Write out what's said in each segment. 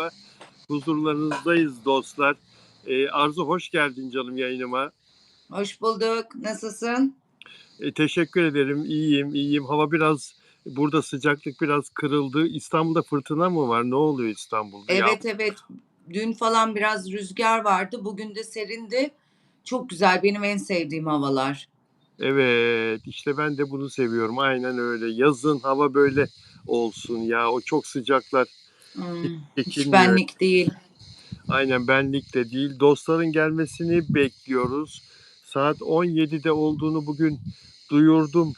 programıyla huzurlarınızdayız dostlar. Arzu hoş geldin canım yayınıma. Hoş bulduk. Nasılsın? Teşekkür ederim. İyiyim. Hava biraz burada sıcaklık biraz kırıldı. İstanbul'da fırtına mı var? Ne oluyor İstanbul'da? Evet. Dün falan biraz rüzgar vardı. Bugün de serindi. Çok güzel. Benim en sevdiğim havalar. Evet, işte ben de bunu seviyorum. Aynen öyle. Yazın hava böyle olsun ya. O çok sıcaklar Hiç çekilmiyor. benlik değil. Aynen benlik de değil. Dostların gelmesini bekliyoruz. Saat 17'de olduğunu bugün duyurdum.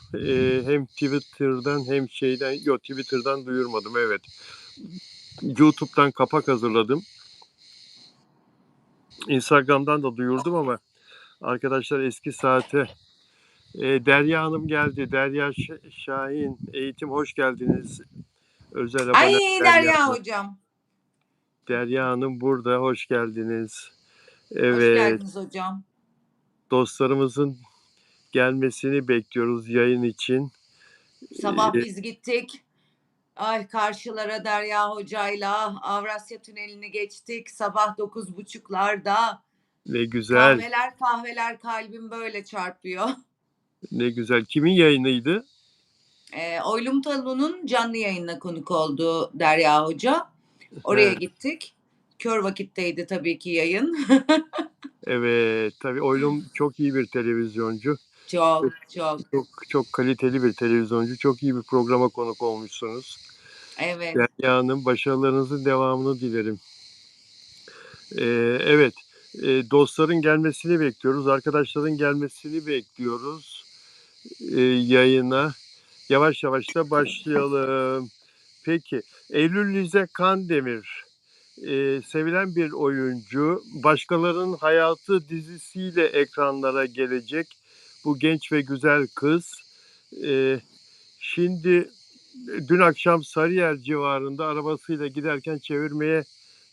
Hem Twitter'dan hem şeyden, yok Twitter'dan duyurmadım, evet. YouTube'dan kapak hazırladım. Instagram'dan da duyurdum ama arkadaşlar eski saate. Derya Hanım geldi. Derya Şahin, eğitim hoş geldiniz. Özel abone Ay Derya Derya Hanım. hocam. Derya Hanım burada, hoş geldiniz. Hoş Evet, geldiniz hocam. dostlarımızın gelmesini bekliyoruz yayın için. Sabah biz gittik. Ay karşılara Derya hocayla Avrasya Tüneli'ni geçtik. Sabah 9.30'larda. Ne güzel, Kahveler kalbim böyle çarpıyor. ne güzel. Kimin yayınıydı? Oylum Talu'nun canlı yayınına konuk oldu Derya Hoca. Oraya He, gittik. Kör vakitteydi tabii ki yayın. evet, tabii Oylum çok iyi bir televizyoncu. Çok. Çok kaliteli bir televizyoncu. Çok iyi bir programa konuk olmuşsunuz. Evet. Derya Hanım, başarılarınızın devamını dilerim. Evet, dostların gelmesini bekliyoruz. Arkadaşların gelmesini bekliyoruz yayına. Yavaş yavaş da başlayalım. Peki, Eylül Lize Kandemir. Sevilen bir oyuncu. Başkalarının Hayatı dizisiyle ekranlara gelecek. Bu genç ve güzel kız. Şimdi dün akşam Sarıyer civarında arabasıyla giderken çevirmeye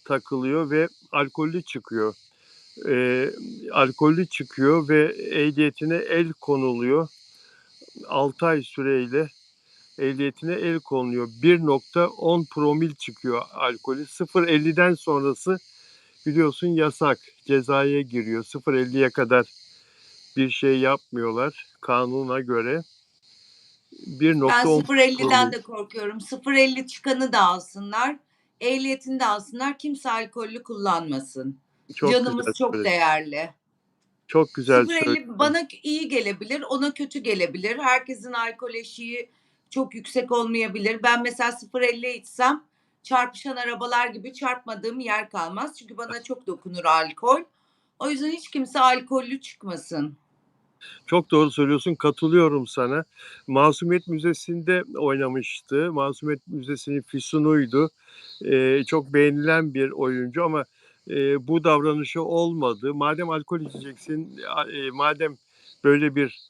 takılıyor ve alkollü çıkıyor. Alkollü çıkıyor ve ehliyetine el konuluyor. 6 ay süreyle ehliyetine el konuluyor. 1,10 promil çıkıyor alkolü. 0,50'den sonrası biliyorsun yasak. Cezaya giriyor. 0,50'ye kadar bir şey yapmıyorlar kanuna göre. Ben 1,10 0.50'den promil. de korkuyorum. 0.50 çıkanı da alsınlar. Ehliyetini de alsınlar. Kimse alkollü kullanmasın. Çok güzel Canımız çok söyledin. değerli. Çok güzel 0.50 söyledin. bana iyi gelebilir, ona kötü gelebilir. Herkesin alkol eşiği çok yüksek olmayabilir. Ben mesela 0.50 içsem çarpışan arabalar gibi çarpmadığım yer kalmaz. Çünkü bana çok dokunur alkol. O yüzden hiç kimse alkollü çıkmasın. Çok doğru söylüyorsun. Katılıyorum sana. Masumiyet Müzesi'nde oynamıştı. Masumiyet Müzesi'nin Füsun'uydu. Çok beğenilen bir oyuncu ama bu davranışı olmadı. Madem alkol içeceksin, madem böyle bir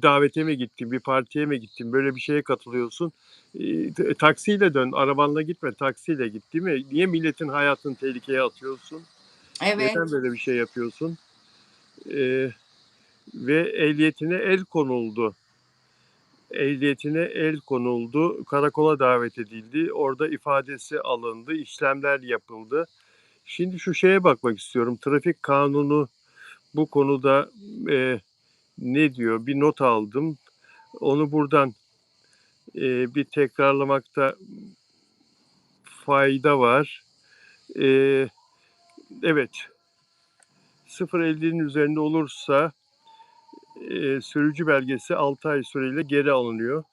davete mi gittin, bir partiye mi gittin, böyle bir şeye katılıyorsun. Taksiyle dön, arabanla gitme, taksiyle git, değil mi? Niye milletin hayatını tehlikeye atıyorsun? Neden Evet. böyle bir şey yapıyorsun? E, Ve ehliyetine el konuldu. Ehliyetine el konuldu. Karakola davet edildi. Orada ifadesi alındı. İşlemler yapıldı. Şimdi şu şeye bakmak istiyorum. Trafik kanunu bu konuda ne diyor? Bir not aldım. Onu buradan bir tekrarlamakta fayda var. E, evet. 0,50'nin üzerinde olursa sürücü belgesi 6 ay süreyle geri alınıyor.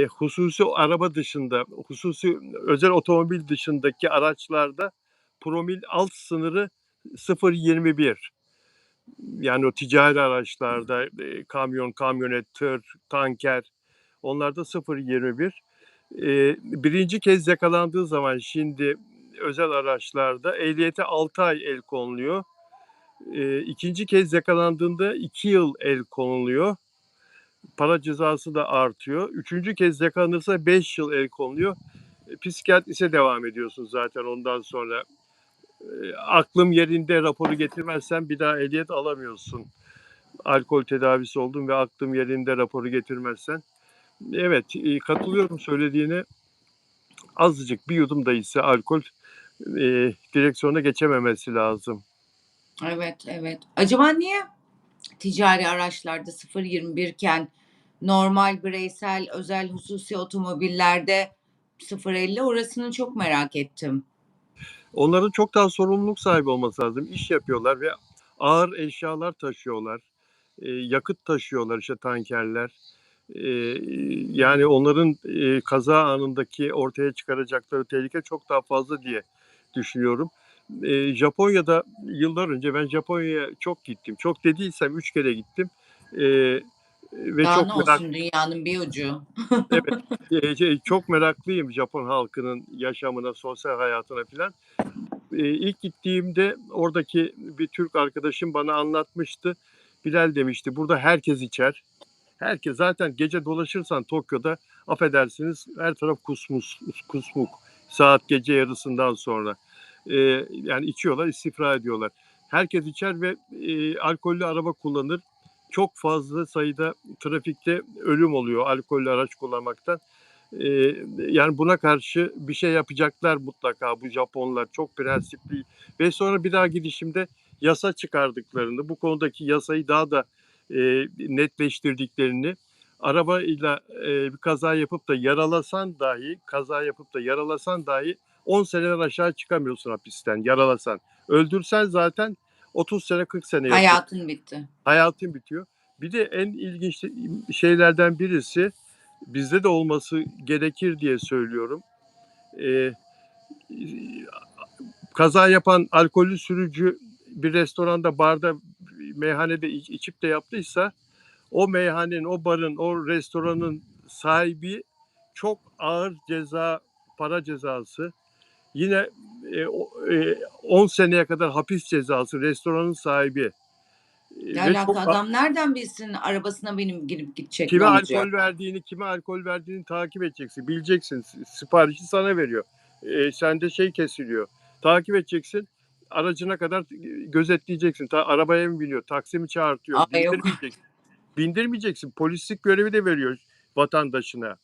Hususi araba dışında, hususi özel otomobil dışındaki araçlarda promil alt sınırı 0,21. Yani o ticari araçlarda kamyon, kamyonet, tır, tanker onlarda 0,21. Birinci kez yakalandığı zaman şimdi özel araçlarda ehliyete 6 ay el konuluyor. İkinci kez yakalandığında 2 yıl el konuluyor. Para cezası da artıyor. Üçüncü kez yakalanırsa 5 yıl el konuluyor. Psikiyatrise devam ediyorsun zaten ondan sonra. Aklım yerinde raporu getirmezsen bir daha ehliyet alamıyorsun. Alkol tedavisi oldum ve aklım yerinde raporu getirmezsen. Evet, katılıyorum söylediğine. Azıcık bir yudum da ise alkol direksiyona geçememesi lazım. Evet, evet. Acaba niye ticari araçlarda 0-21 iken normal bireysel, özel, hususi otomobillerde 0-50 orasını çok merak ettim. Onların çok daha sorumluluk sahibi olması lazım. İş yapıyorlar ve ağır eşyalar taşıyorlar. Yakıt taşıyorlar işte tankerler. Yani onların kaza anındaki ortaya çıkaracakları tehlike çok daha fazla diye düşünüyorum. Japonya'da yıllar önce ben Japonya'ya çok gittim. Çok dediysem 3 kere gittim. Ve Daha ne çok merak olsun dünyanın bir ucu. evet çok meraklıyım Japon halkının yaşamına, sosyal hayatına filan. İlk gittiğimde oradaki bir Türk arkadaşım bana anlatmıştı. Bilal demişti burada herkes içer. Herkes zaten gece dolaşırsan Tokyo'da affedersiniz her taraf kusmuk. Saat gece yarısından sonra. Yani içiyorlar, istifra ediyorlar. Herkes içer ve alkollü araba kullanır. Çok fazla sayıda trafikte ölüm oluyor alkollü araç kullanmaktan. Yani buna karşı bir şey yapacaklar mutlaka bu Japonlar. Çok prensipli. Ve sonra bir daha gidişimde yasa çıkardıklarını, bu konudaki yasayı daha da netleştirdiklerini, arabayla bir kaza yapıp da yaralasan dahi 10 seneden aşağı çıkamıyorsun hapisten yaralasan. Öldürsen zaten 30 sene 40 sene yatıyor. Hayatın bitti. Hayatın bitiyor. Bir de en ilginç şeylerden birisi bizde de olması gerekir diye söylüyorum. Ee, Kaza yapan alkollü sürücü bir restoranda, barda, meyhanede içip de yaptıysa o meyhanenin, o barın, o restoranın sahibi çok ağır ceza, para cezası. Yine 10 seneye kadar hapis cezası restoranın sahibi. Ne Ve alaka çok adam nereden bilsin arabasına benim girip gidecek ne kime olacak? alkol verdiğini takip edeceksin, bileceksin. Siparişi sana veriyor. Sen de şey kesiliyor. Takip edeceksin. Aracına kadar gözetleyeceksin. Arabaya mı biniyor, taksi mi çağırtıyor? Aa, yok. Bindirmeyeceksin. Polislik görevi de veriyor vatandaşına.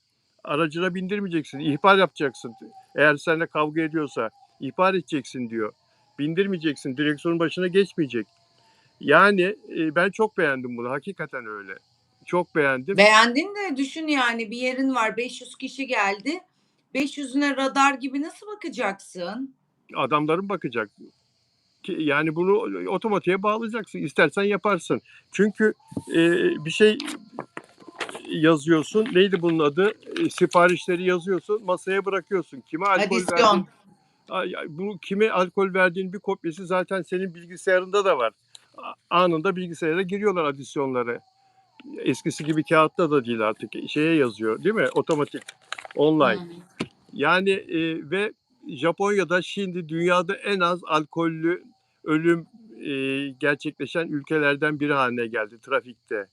Aracına bindirmeyeceksin. İhbar yapacaksın. Eğer seninle kavga ediyorsa ihbar edeceksin diyor. Bindirmeyeceksin. Direksiyonun başına geçmeyecek. Yani ben çok beğendim bunu. Hakikaten öyle. Çok beğendim. Beğendin de düşün yani bir yerin var 500 kişi geldi. 500'üne radar gibi nasıl bakacaksın? Adamların bakacak. Yani bunu otomatiğe bağlayacaksın. İstersen yaparsın. Çünkü bir şey yazıyorsun. Neydi bunun adı? Siparişleri yazıyorsun. Masaya bırakıyorsun. Kime alkol Adisyon. verdiğin, bu kime alkol verdiğin bir kopyası zaten senin bilgisayarında da var. Anında bilgisayara giriyorlar adisyonları. Eskisi gibi kağıtta da değil artık. Şeye yazıyor, değil mi? Otomatik, online. Hı. Yani ve Japonya'da şimdi dünyada en az alkollü ölüm gerçekleşen ülkelerden biri haline geldi trafikte.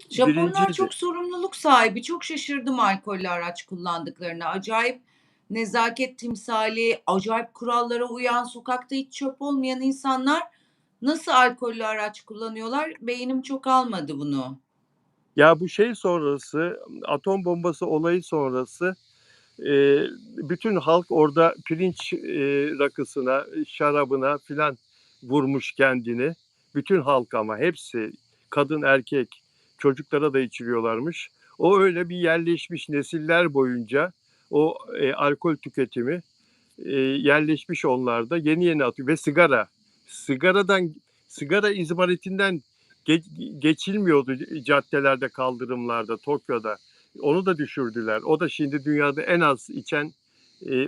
Japonlar Birinciydi. çok sorumluluk sahibi. Çok şaşırdım alkollü araç kullandıklarına. Acayip nezaket timsali, acayip kurallara uyan, sokakta hiç çöp olmayan insanlar nasıl alkollü araç kullanıyorlar? Beynim çok almadı bunu. Ya bu şey sonrası, atom bombası olayı sonrası bütün halk orada pirinç rakısına, şarabına filan vurmuş kendini. Bütün halk ama hepsi, kadın erkek, çocuklara da içiriyorlarmış. O öyle bir yerleşmiş nesiller boyunca o alkol tüketimi yerleşmiş onlarda yeni yeni atıyor ve sigara izmaritinden geçilmiyordu caddelerde, kaldırımlarda, Tokyo'da. Onu da düşürdüler. O da şimdi dünyada en az içen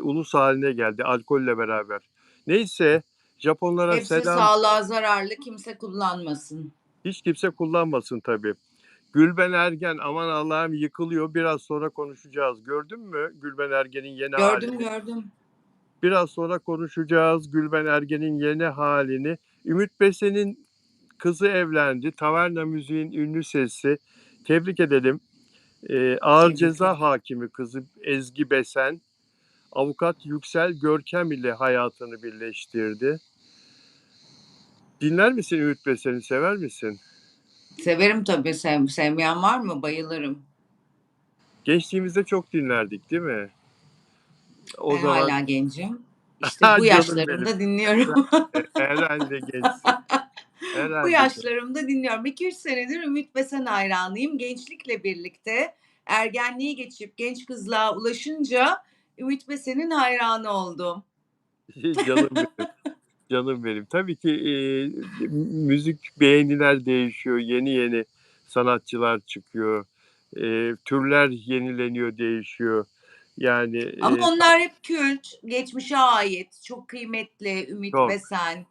ulus haline geldi alkolle beraber. Neyse, Japonlara Hepsi selam. sağlığa zararlı, kimse kullanmasın. Hiç kimse kullanmasın tabii. Gülben Ergen aman Allah'ım yıkılıyor. Biraz sonra konuşacağız. Gördün mü Gülben Ergen'in yeni Gördüm, halini? gördüm. Biraz sonra konuşacağız Gülben Ergen'in yeni halini. Ümit Besen'in kızı evlendi. Taverna müziğin ünlü sesi. Tebrik edelim. Ağır Tebrikler. ceza hakimi kızı Ezgi Besen, avukat Yüksel Görkem ile hayatını birleştirdi. Dinler misin Ümit Besen'i, sever misin? Severim tabii. Sevmeyen var mı? Bayılırım. Gençliğimizde çok dinlerdik değil mi? O Ben zaman hala gencim. İşte bu Canım benim. yaşlarımda dinliyorum. Herhalde gençsin. Bu Herhalde genç. yaşlarımda dinliyorum. 2-3 senedir Ümit Besen hayranıyım. Gençlikle birlikte ergenliği geçip genç kızlığa ulaşınca Ümit Besen'in hayranı oldum. Canım benim. Canım benim. Tabii ki müzik beğeniler değişiyor. Yeni yeni sanatçılar çıkıyor. Türler yenileniyor, değişiyor. Yani Ama onlar hep kült, geçmişe ait, çok kıymetli. Ümit çok. Besen,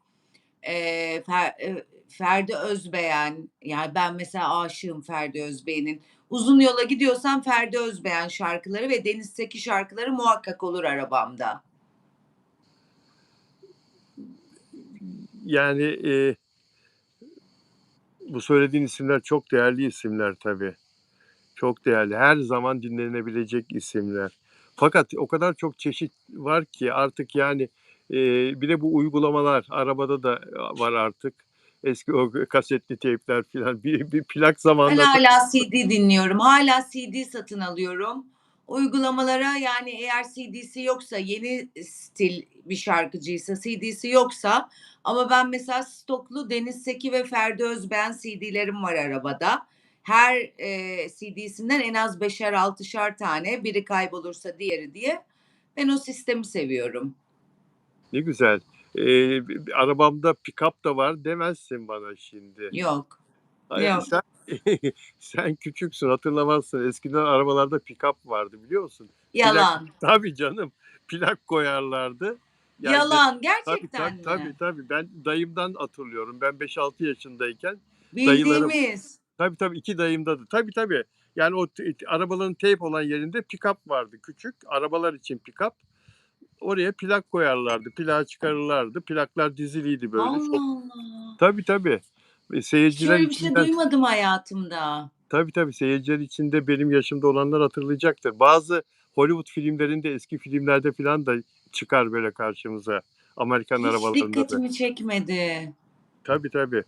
Ferdi Özbeğen. Yani ben mesela aşığım Ferdi Özbeğen'in. Uzun yola gidiyorsam Ferdi Özbeğen şarkıları ve Deniz Seki şarkıları muhakkak olur arabamda. Yani bu söylediğin isimler çok değerli isimler tabii. Çok değerli. Her zaman dinlenebilecek isimler. Fakat o kadar çok çeşit var ki artık yani bir de bu uygulamalar arabada da var artık. Eski o kasetli teypler filan bir plak Ben zamanında hala CD dinliyorum. Hala CD satın alıyorum. Uygulamalara yani eğer CD'si yoksa yeni stil bir şarkıcıysa CD'si yoksa ama ben mesela stoklu Deniz Seki ve Ferdi Özbeğen CD'lerim var arabada. Her CD'sinden en az 5'er 6'şar tane biri kaybolursa diğeri diye ben o sistemi seviyorum. ne güzel. Arabamda pick-up da var demezsin bana şimdi. Yok. Ay, Yok. sen sen küçüksün, hatırlamazsın. Eskiden arabalarda pick-up vardı, biliyor musun? Plak Yalan. tabii canım, plak koyarlardı. Yani Yalan. tabii, Gerçekten tabii, tabii, mi? tabii. Ben dayımdan hatırlıyorum. Ben 5-6 yaşındayken dayılarım Bildiğimiz. tabii, tabii 2 dayımda da tabii, tabii. Yani o arabaların teyp olan yerinde pick-up vardı küçük. Arabalar için pick-up. Oraya plak koyarlardı. Plağı çıkarırlardı. Plaklar diziliydi böyle. Allah Allah. Tabii, tabii. Hiç Seyirciler öyle bir şey içinden duymadım hayatımda. tabii, tabii, seyirciler içinde benim yaşımda olanlar hatırlayacaktır. Bazı Hollywood filmlerinde, eski filmlerde filan da çıkar böyle karşımıza. Amerikan Hiç arabalarında da. dikkatimi çekmedi. Tabii, tabii.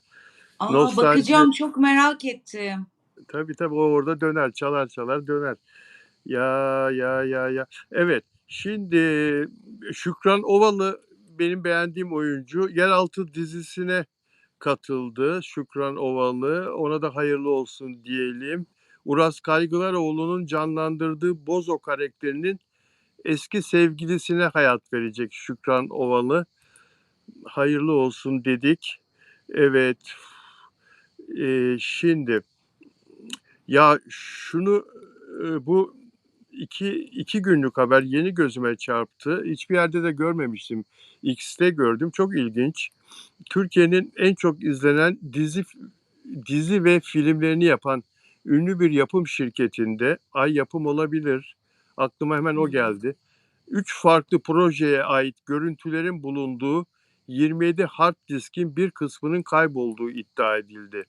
A, Nostalji bakacağım, çok merak ettim. tabii, tabii, o orada döner, çalar çalar döner. Ya, ya, ya, ya. Evet, şimdi Şükran Ovalı benim beğendiğim oyuncu. Yeraltı dizisine katıldı Şükran Ovalı. Ona da hayırlı olsun diyelim. Uras Kaygılaroğlu'nun canlandırdığı Bozo karakterinin eski sevgilisine hayat verecek Şükran Ovalı. Hayırlı olsun dedik. Evet. Şimdi ya şunu bu iki günlük haber yeni gözüme çarptı. Hiçbir yerde de görmemiştim. X'te gördüm. Çok ilginç. Türkiye'nin en çok izlenen dizi ve filmlerini yapan ünlü bir yapım şirketinde, Ay Yapım olabilir, aklıma hemen Hı o hı. geldi. 3 farklı projeye ait görüntülerin bulunduğu 27 hard diskin bir kısmının kaybolduğu iddia edildi.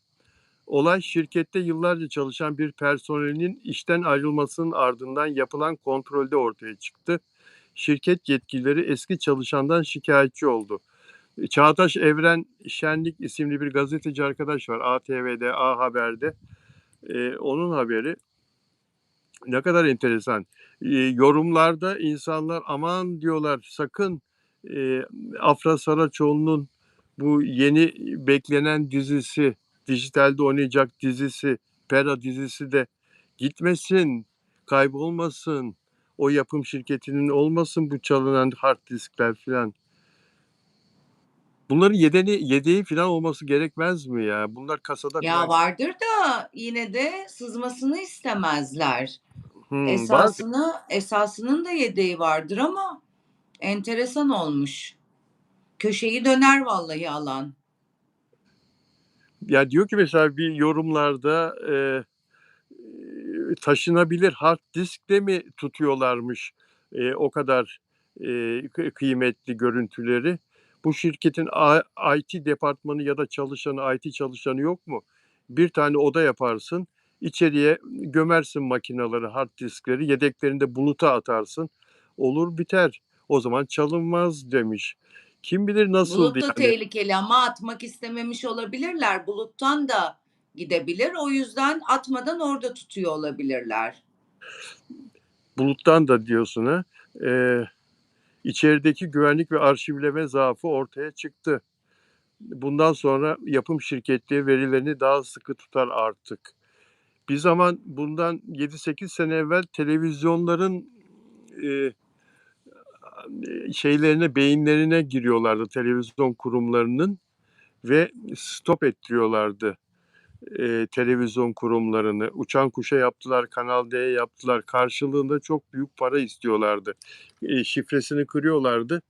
Olay şirkette yıllarca çalışan bir personelin işten ayrılmasının ardından yapılan kontrolde ortaya çıktı. Şirket yetkilileri eski çalışandan şikayetçi oldu. Çağataş Evren Şenlik isimli bir gazeteci arkadaş var. ATV'de, A Haber'de. Onun haberi ne kadar enteresan. Yorumlarda insanlar aman diyorlar, sakın Afra Saraçoğlu'nun bu yeni beklenen dizisi, dijitalde oynayacak dizisi, Pera dizisi de gitmesin, kaybolmasın. O yapım şirketinin olmasın bu çalınan hard diskler filan. Bunların yedeği filan olması gerekmez mi ya? Bunlar kasada Ya, filan. vardır da yine de sızmasını istemezler. Var. Esasının da yedeği vardır ama enteresan olmuş. Köşeyi döner vallahi alan. Ya diyor ki mesela bir yorumlarda taşınabilir hard diskte mi tutuyorlarmış o kadar kıymetli görüntüleri? Bu şirketin IT departmanı ya da çalışanı, IT çalışanı yok mu? Bir tane oda yaparsın, içeriye gömersin makinaları, hard diskleri, yedeklerini de buluta atarsın. Olur biter. O zaman çalınmaz demiş. Kim bilir nasıldı Bulut da yani. tehlikeli ama atmak istememiş olabilirler. Buluttan da gidebilir. O yüzden atmadan orada tutuyor olabilirler. Buluttan da diyorsun ha. Eee İçerideki güvenlik ve arşivleme zaafı ortaya çıktı. Bundan sonra yapım şirketleri verilerini daha sıkı tutar artık. Bir zaman bundan 7-8 sene evvel televizyonların beyinlerine giriyorlardı, televizyon kurumlarının, ve stop ettiriyorlardı televizyon kurumlarını. Uçan kuşa yaptılar, Kanal D'ye yaptılar. Karşılığında çok büyük para istiyorlardı. Şifresini kırıyorlardı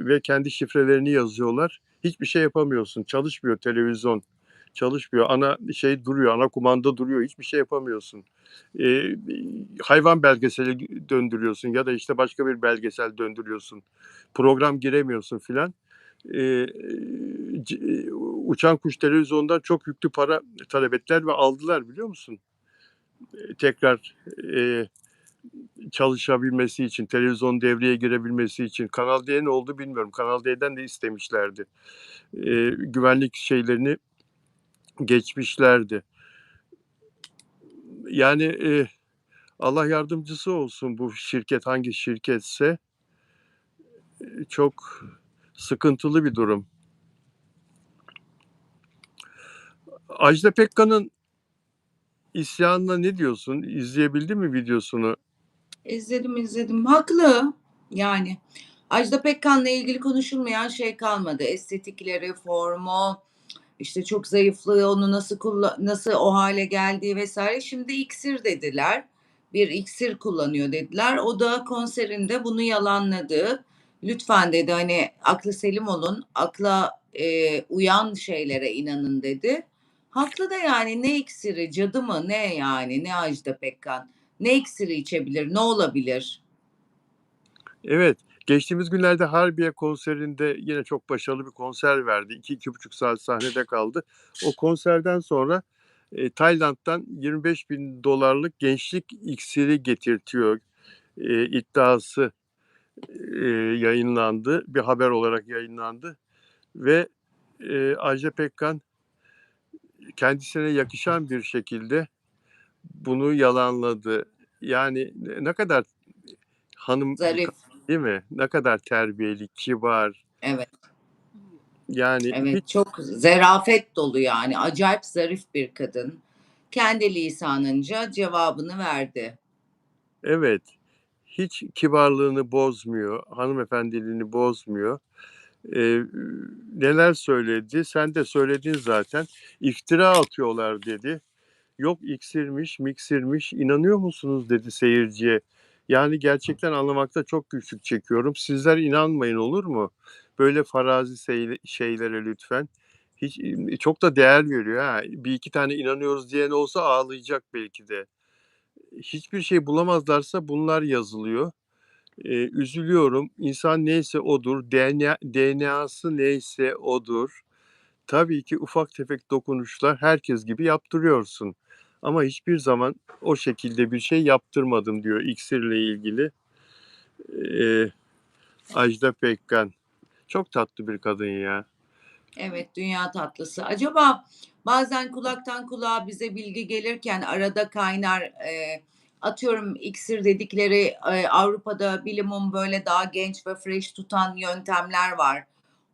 ve kendi şifrelerini yazıyorlar. Hiçbir şey yapamıyorsun. Çalışmıyor televizyon. Çalışmıyor. Ana duruyor, ana kumanda duruyor. Hiçbir şey yapamıyorsun. Hayvan belgeseli döndürüyorsun ya da işte başka bir belgesel döndürüyorsun. Program giremiyorsun filan. Eee, Uçan kuş televizyondan çok yüklü para talep ettiler ve aldılar, biliyor musun? Tekrar çalışabilmesi için, televizyon devreye girebilmesi için. Kanal D'ye ne oldu bilmiyorum. Kanal D'den de istemişlerdi. Güvenlik şeylerini geçmişlerdi. Yani Allah yardımcısı olsun bu şirket, hangi şirketse. Çok sıkıntılı bir durum. Ajda Pekkan'ın isyanına ne diyorsun? İzleyebildin mi videosunu? İzledim. Haklı. Yani Ajda Pekkan'la ilgili konuşulmayan şey kalmadı. Estetikleri, formu, işte çok zayıflığı, onu nasıl o hale geldiği vesaire. Şimdi iksir dediler. Bir iksir kullanıyor dediler. O da konserinde bunu yalanladı. Lütfen dedi, hani aklı selim olun, akla uyan şeylere inanın dedi. Haklı da, yani ne iksiri, cadı mı ne, yani ne Ajda Pekkan? Ne iksiri içebilir, ne olabilir? Evet, geçtiğimiz günlerde Harbiye konserinde yine çok başarılı bir konser verdi. 2-2,5 saat sahnede kaldı. O konserden sonra Tayland'dan $25.000 gençlik iksiri getirtiyor iddiası yayınlandı. Bir haber olarak yayınlandı ve Ajda Pekkan kendisine yakışan bir şekilde bunu yalanladı. Yani ne kadar hanım bir Zarif. kadın, değil mi? Ne kadar terbiyeli, kibar. Evet. Yani hiç, Evet, çok zerafet dolu, yani acayip zarif bir kadın. Kendi lisanınca cevabını verdi. evet, hiç kibarlığını bozmuyor, hanımefendiliğini bozmuyor. Neler söyledi? Sen de söyledin zaten. İftira atıyorlar dedi. Yok iksirmiş, miksirmiş, inanıyor musunuz dedi seyirciye. Yani gerçekten anlamakta çok güçlük çekiyorum. Sizler inanmayın, olur mu? Böyle farazi şeylere lütfen. Hiç, çok da değer veriyor ha. Bir iki tane inanıyoruz diyen olsa ağlayacak belki de. Hiçbir şey bulamazlarsa bunlar yazılıyor. Üzülüyorum. İnsan neyse odur. DNA'sı neyse odur. Tabii ki ufak tefek dokunuşlar herkes gibi yaptırıyorsun. Ama hiçbir zaman o şekilde bir şey yaptırmadım diyor iksirle ilgili eee, Ajda Pekkan. Çok tatlı bir kadın ya. Evet, dünya tatlısı. Acaba bazen kulaktan kulağa bize bilgi gelirken arada kaynar, atıyorum iksir dedikleri, Avrupa'da bilimum böyle daha genç ve fresh tutan yöntemler var.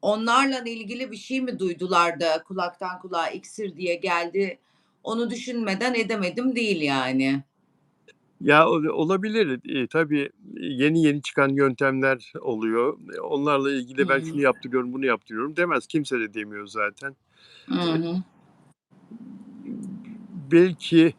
Onlarla ilgili bir şey mi duydular da kulaktan kulağa iksir diye geldi? Onu düşünmeden edemedim değil yani. Ya olabilir. Tabii yeni yeni çıkan yöntemler oluyor. Onlarla Hı ilgili ben hı. şunu yaptırıyorum, bunu yaptırıyorum demez. Kimse de demiyor zaten. Hı hı. Belki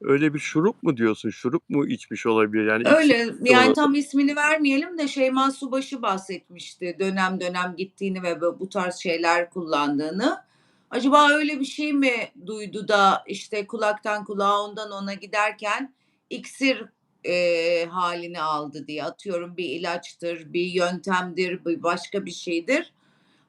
öyle bir şurup mu diyorsun? Şurup mu içmiş olabilir? Yani iksir Öyle, de yani tam ismini vermeyelim de Şeyma Subaşı bahsetmişti dönem dönem gittiğini ve bu tarz şeyler kullandığını. Acaba öyle bir şey mi duydu da işte kulaktan kulağa ondan ona giderken iksir hâlini aldı diye, atıyorum bir ilaçtır, bir yöntemdir, bir başka bir şeydir.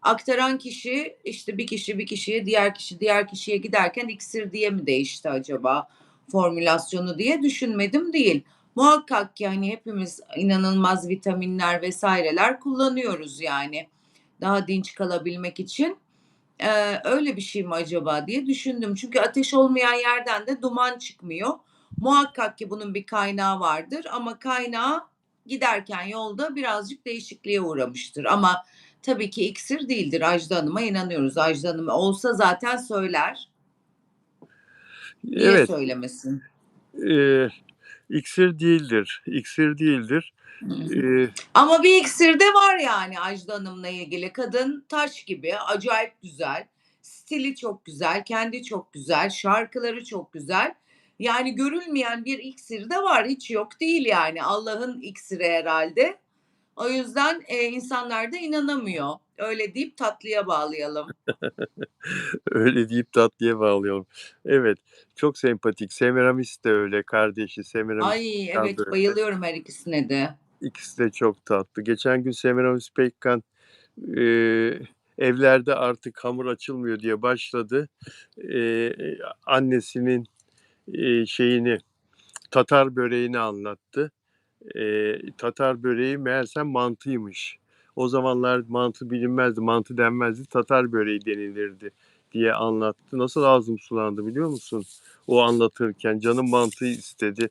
Aktaran kişi işte bir kişiye, diğer kişiye giderken iksir diye mi değişti acaba formülasyonu diye düşünmedim değil. Muhakkak ki hani hepimiz inanılmaz vitaminler vesaireler kullanıyoruz yani daha dinç kalabilmek için. Öyle bir şey mi acaba diye düşündüm. Çünkü ateş olmayan yerden de duman çıkmıyor. Muhakkak ki bunun bir kaynağı vardır ama kaynağı giderken yolda birazcık değişikliğe uğramıştır. Ama tabii ki iksir değildir. Ajda Hanım'a inanıyoruz. Ajda Hanım olsa zaten söyler. Niye Evet, söylemesin? eee, iksir değildir, iksir değildir. Hı hı. Eee, Ama bir iksir de var yani Ajda Hanım'la ilgili. Kadın taş gibi, acayip güzel. Stili çok güzel, kendi çok güzel, şarkıları çok güzel. Yani görülmeyen bir iksir de var. Hiç yok değil yani. Allah'ın iksiri herhalde. O yüzden insanlar da inanamıyor. Öyle deyip tatlıya bağlayalım. Öyle deyip tatlıya bağlayalım. Evet, çok sempatik. Semiramis de öyle, kardeşi Semiramis Ay Pekkan da evet öyle. bayılıyorum her ikisine de. İkisi de çok tatlı. Geçen gün Semiramis Pekkan eee, evlerde artık hamur açılmıyor diye başladı. Annesinin şeyini, Tatar böreğini anlattı. Tatar böreği meğersem mantıymış. O zamanlar mantı bilinmezdi, mantı denmezdi, Tatar böreği denilirdi diye anlattı. Nasıl ağzım sulandı biliyor musun? O anlatırken canım mantı istedi.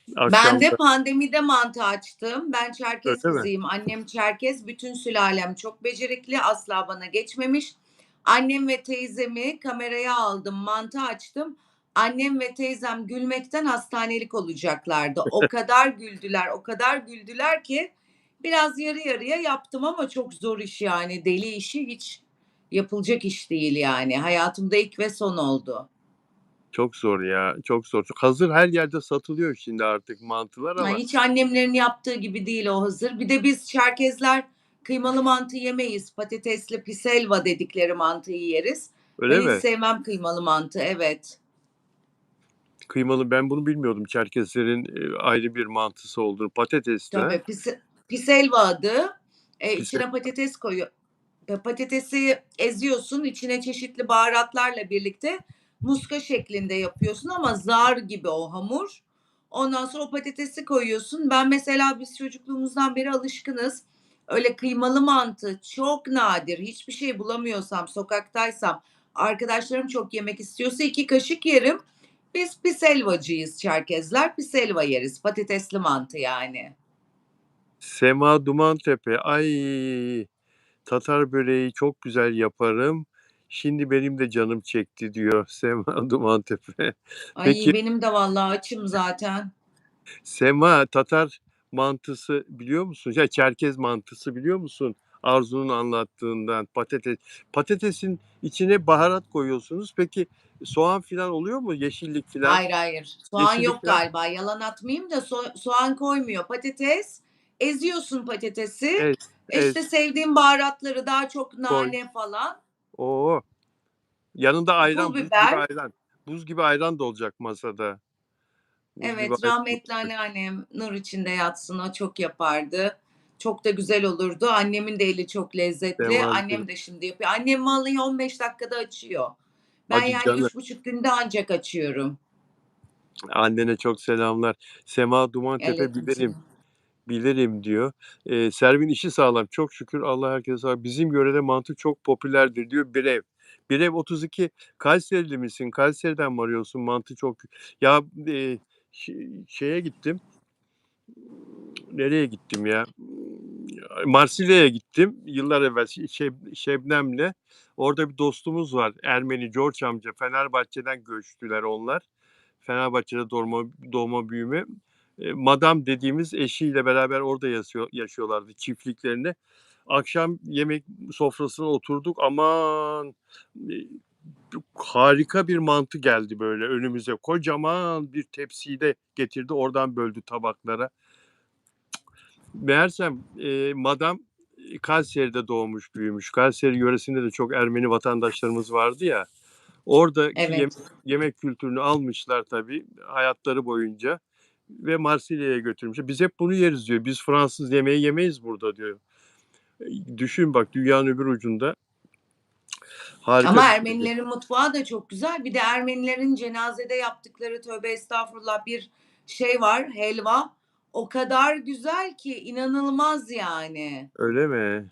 Ben Akşam de da pandemide mantı açtım. Ben Çerkez öyle mi? kızıyım. Annem Çerkez, bütün sülalem çok becerikli, asla bana geçmemiş. Annem ve teyzemi kameraya aldım, mantı açtım. Annem ve teyzem gülmekten hastanelik olacaklardı. O kadar güldüler, o kadar güldüler ki biraz yarı yarıya yaptım ama çok zor iş yani. Deli işi hiç yapılacak iş değil yani. Hayatımda ilk ve son oldu. Çok zor ya, çok zor. Hazır her yerde satılıyor şimdi artık mantılar Ay, ama hiç annemlerin yaptığı gibi değil o hazır. Bir de biz Çerkezler kıymalı mantı yemeyiz. Patatesli piselva dedikleri mantıyı yeriz. Ben öyle hiç mi? sevmem kıymalı mantı, evet. Kıymalı ben bunu bilmiyordum. Çerkeslerin ayrı bir mantısı olduğunu. Patatesli ha? Tabii piselva adı. Pise İçine patates koyuyor. Patatesi eziyorsun, içine çeşitli baharatlarla birlikte muska şeklinde yapıyorsun ama zar gibi o hamur. Ondan sonra o patatesi koyuyorsun. Ben mesela biz çocukluğumuzdan beri alışkınız. Öyle kıymalı mantı çok nadir. Hiçbir şey bulamıyorsam, sokaktaysam, arkadaşlarım çok yemek istiyorsa 2 kaşık yerim. Biz piselvacıyız Çerkezler. Piselva yeriz. Patatesli mantı yani. Sema Dumantepe. Ay, Tatar böreği çok güzel yaparım. Şimdi benim de canım çekti diyor Sema Dumantepe. Ay Peki benim de vallahi açım zaten. Sema Tatar mantısı biliyor musun? Ya Çerkez mantısı biliyor musun? Arzu'nun anlattığından patatesin içine baharat koyuyorsunuz. Peki soğan filan oluyor mu? Yeşillik filan? Hayır, hayır. Soğan Yeşillik yok filan? galiba. Yalan atmayayım da soğan koymuyor. Patates, eziyorsun patatesi. Ez, İşte ez, sevdiğin baharatları daha çok koy. nane falan. Oo. Yanında Pul ayran, buz gibi biber. ayran. Buz gibi ayran da olacak masada. Buz gibi Evet, ayran da rahmetli olacak. anneannem nur içinde yatsın. O çok yapardı. Çok da güzel olurdu. Annemin de eli çok lezzetli. Semancığım. Annem de şimdi yapıyor. Annem vallahi 15 dakikada açıyor. Ben Hadi yani canım. 3,5 günde ancak açıyorum. Annene çok selamlar. Sema Dumantepe bilirim, Aleykümselam. bilirim diyor. Servin işi sağlam. Çok şükür Allah herkese sağlık. Bizim yörede mantı çok popülerdir diyor Birev. Birev 32. Kayserili misin? Kayseri'den mi arıyorsun? Mantı çok. Ya şeye gittim. Nereye gittim ya? Marsilya'ya gittim yıllar evvel Şebnem'le. Orada bir dostumuz var Ermeni George amca. Fenerbahçe'den göçtüler onlar. Fenerbahçe'de doğma büyüme. Madam dediğimiz eşiyle beraber orada yaşıyorlardı çiftliklerinde. Akşam yemek sofrasına oturduk. Aman e, harika bir mantı geldi böyle önümüze. Kocaman bir tepsiyle getirdi. Oradan böldü tabaklara. Meğersem madam Kayseri'de doğmuş büyümüş. Kayseri yöresinde de çok Ermeni vatandaşlarımız vardı ya. Oradaki Evet. yemek kültürünü almışlar tabii hayatları boyunca ve Marsilya'ya götürmüşler. Biz hep bunu yeriz diyor. Biz Fransız yemeği yemeyiz burada diyor. Düşün bak dünyanın öbür ucunda harika Ama bir şey. Ermenilerin mutfağı da çok güzel. Bir de Ermenilerin cenazede yaptıkları tövbe estağfurullah bir şey var, helva. O kadar güzel ki inanılmaz yani. Öyle mi?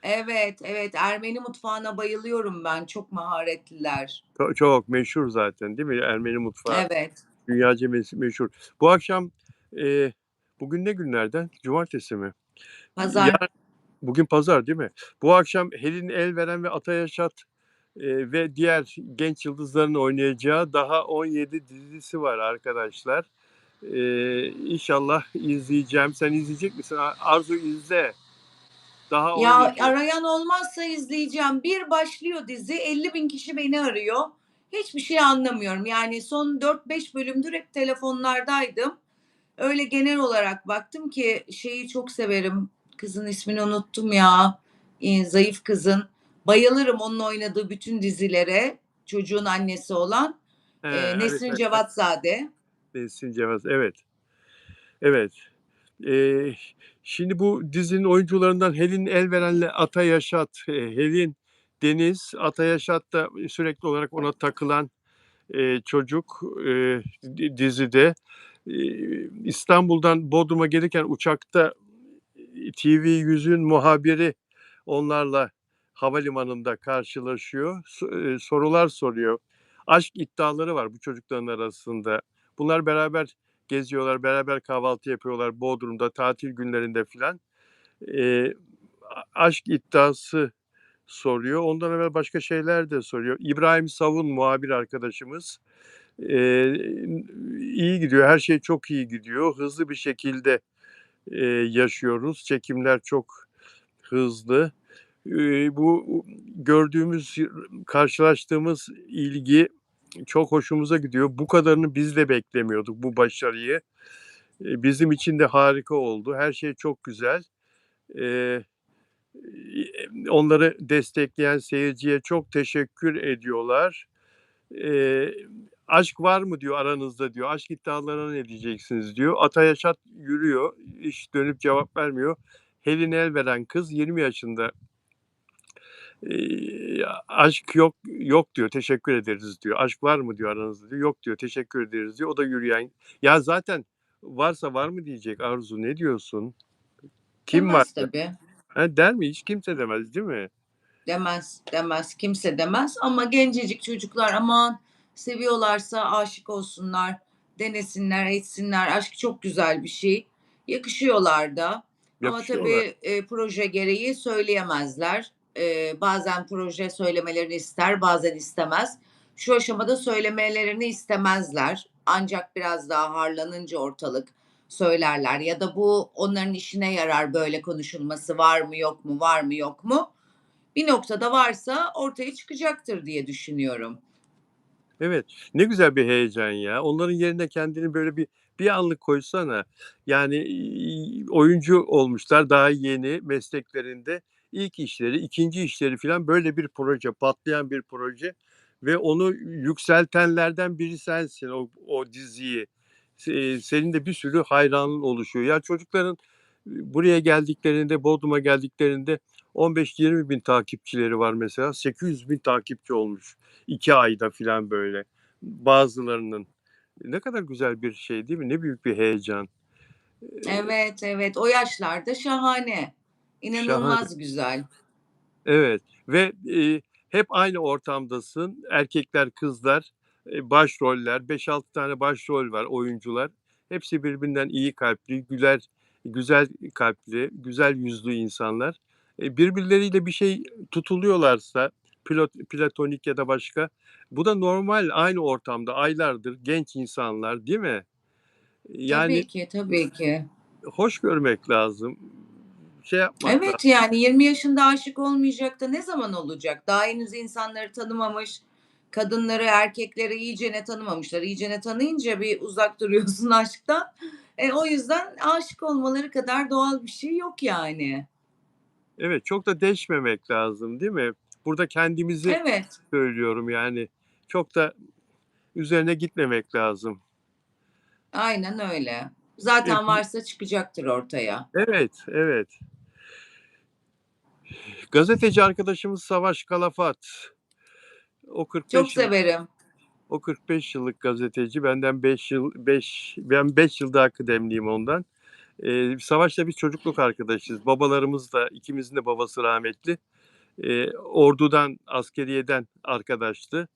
Evet, evet Ermeni mutfağına bayılıyorum ben. Çok maharetliler. Çok meşhur zaten değil mi? Ermeni mutfağı Evet. dünyaca meşhur. Bu akşam Bugün ne günlerden? Cumartesi mi? Ya Pazar. bugün pazar değil mi? Bu akşam Helin Elveren ve Ata Yaşat ve diğer genç yıldızların oynayacağı daha 17 dizisi var arkadaşlar. İnşallah izleyeceğim. Sen izleyecek misin? Arzu izle. Daha Ya 17. arayan olmazsa izleyeceğim. Bir başlıyor dizi, 50.000 kişi beni arıyor. Hiçbir şey anlamıyorum. Yani son 4-5 bölümdür hep telefonlardaydım. Öyle genel olarak baktım ki şeyi çok severim. Kızın ismini unuttum ya. Zayıf kızın. Bayılırım onun oynadığı bütün dizilere. Çocuğun annesi olan. Evet, Nesrin evet, evet. Cevatzade. Nesin Cevaz. Evet. Evet. Ee, Şimdi bu dizinin oyuncularından Helin Elveren'le Ata Yaşat. Helin Deniz, Ata Yaşat da sürekli olarak ona takılan çocuk dizide. İstanbul'dan Bodrum'a gelirken uçakta TV100'ün muhabiri onlarla havalimanında karşılaşıyor. Sorular soruyor. Aşk iddiaları var bu çocukların arasında. Bunlar beraber geziyorlar, beraber kahvaltı yapıyorlar Bodrum'da, tatil günlerinde filan. Eee, Aşk iddiası soruyor. Ondan evvel başka şeyler de soruyor. İbrahim Savun muhabir arkadaşımız. Eee, iyi gidiyor, her şey çok iyi gidiyor. Hızlı bir şekilde yaşıyoruz. Çekimler çok hızlı. Bu gördüğümüz, karşılaştığımız ilgi çok hoşumuza gidiyor. Bu kadarını biz de beklemiyorduk, bu başarıyı. Bizim için de harika oldu. Her şey çok güzel. Eee, Onları destekleyen seyirciye çok teşekkür ediyorlar. Eee, "Aşk var mı?" diyor aranızda diyor. "Aşk iddialarına ne diyeceksiniz?" diyor. Ata Yaşat yürüyor. Hiç dönüp cevap vermiyor. Helin Elveren kız 20 yaşında. "Aşk yok" diyor. "Teşekkür ederiz." diyor. "Aşk var mı?" diyor aranızda diyor. "Yok" diyor. "Teşekkür ederiz." diyor. O da yürüyen. Ya zaten varsa var mı diyecek Arzu. Ne diyorsun? Kim var Demez der? tabii. Ha, der mi? Hiç kimse demez değil mi? Demez, demez. Kimse demez ama gencecik çocuklar aman seviyorlarsa aşık olsunlar, denesinler, etsinler. Aşk çok güzel bir şey. Yakışıyorlar da. Ama Yakışıyorlar. tabii proje gereği söyleyemezler. Bazen proje söylemelerini ister, bazen istemez. Şu aşamada söylemelerini istemezler. Ancak biraz daha harlanınca ortalık söylerler ya da bu onların işine yarar böyle konuşulması var mı yok mu var mı yok mu? Bir noktada varsa ortaya çıkacaktır diye düşünüyorum. Evet, ne güzel bir heyecan ya. Onların yerine kendini böyle bir anlık koysana. Yani, oyuncu olmuşlar daha yeni mesleklerinde. İlk işleri, ikinci işleri filan böyle bir proje, patlayan bir proje ve onu yükseltenlerden biri sensin o diziyi. Senin de bir sürü hayranın oluşuyor. Ya çocukların buraya geldiklerinde, Bodrum'a geldiklerinde 15-20 bin takipçileri var mesela. 800 bin takipçi olmuş 2 ayda filan böyle bazılarının. Ne kadar güzel bir şey değil mi? Ne büyük bir heyecan. Evet, evet. O yaşlarda şahane. Şahane. İnanılmaz güzel. Evet ve, hep aynı ortamdasın. Erkekler, kızlar, başroller, 5-6 tane başrol var, oyuncular. Hepsi birbirinden iyi kalpli, güzel kalpli, güzel yüzlü insanlar. Birbirleriyle bir şey tutuluyorlarsa platonik ya da başka, bu da normal, aynı ortamda aylardır genç insanlar, değil mi? Yani Tabii ki, tabii ki. hoş görmek lazım, şey yapmak lazım. Evet, yani 20 yaşında aşık olmayacak da ne zaman olacak? Daha henüz insanları tanımamış, kadınları, erkekleri iyicene tanımamışlar. İyicene tanıyınca bir uzak duruyorsun aşktan. O yüzden aşık olmaları kadar doğal bir şey yok yani. Evet, çok da deşmemek lazım, değil mi? Burada kendimizi Evet, söylüyorum yani. Çok da üzerine gitmemek lazım. aynen öyle. E, Zaten bi varsa çıkacaktır ortaya. Evet, evet. Gazeteci arkadaşımız Savaş Kalafat. O Çok 45 yıllık severim. o 45 yıllık gazeteci. Benden 5 yıl daha kıdemliyim ondan. Savaş'la biz çocukluk arkadaşıyız. Babalarımız da ikimizin de babası rahmetli. Ordudan, askeriyeden arkadaştı.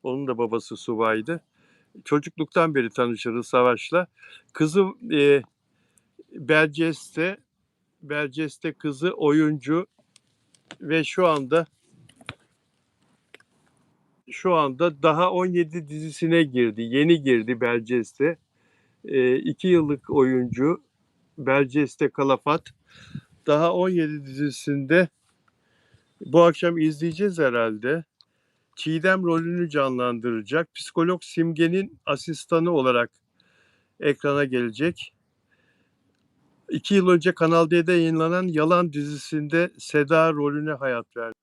Onun da babası subaydı. Çocukluktan beri tanışırız Savaş'la. Kızı Berceste kızı oyuncu ve şu anda daha 17 dizisine girdi. Yeni girdi Berceste. 2 yıllık oyuncu Berceste Kalafat. Daha 17 dizisinde bu akşam izleyeceğiz herhalde. Çiğdem rolünü canlandıracak. Psikolog Simge'nin asistanı olarak ekrana gelecek. 2 yıl önce Kanal D'de yayınlanan Yalan dizisinde Seda rolüne hayat verdi.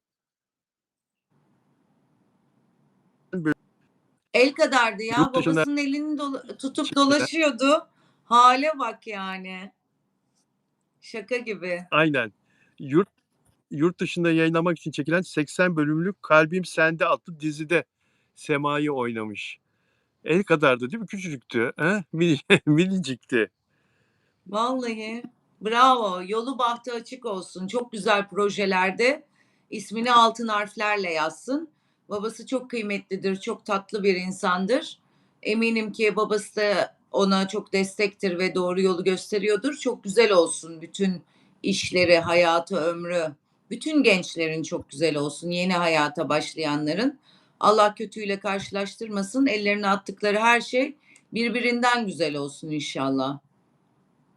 El kadardı ya. Yurt dışında Babasının elini tutup dolaşıyordu. Hale bak yani. Şaka gibi. aynen. Yurt dışında yayınlamak için çekilen 80 bölümlük Kalbim Sende adlı dizide Sema'yı oynamış. El kadardı değil mi? Küçücüktü. He? Minicikti. Vallahi bravo. Yolu bahtı açık olsun. Çok güzel projelerde ismini altın harflerle yazsın. Babası çok kıymetlidir. Çok tatlı bir insandır. Eminim ki babası da ona çok destektir ve doğru yolu gösteriyordur. Çok güzel olsun bütün işleri, hayatı, ömrü. Bütün gençlerin çok güzel olsun. Yeni hayata başlayanların. Allah kötüyle karşılaştırmasın. Ellerine attıkları her şey birbirinden güzel olsun inşallah.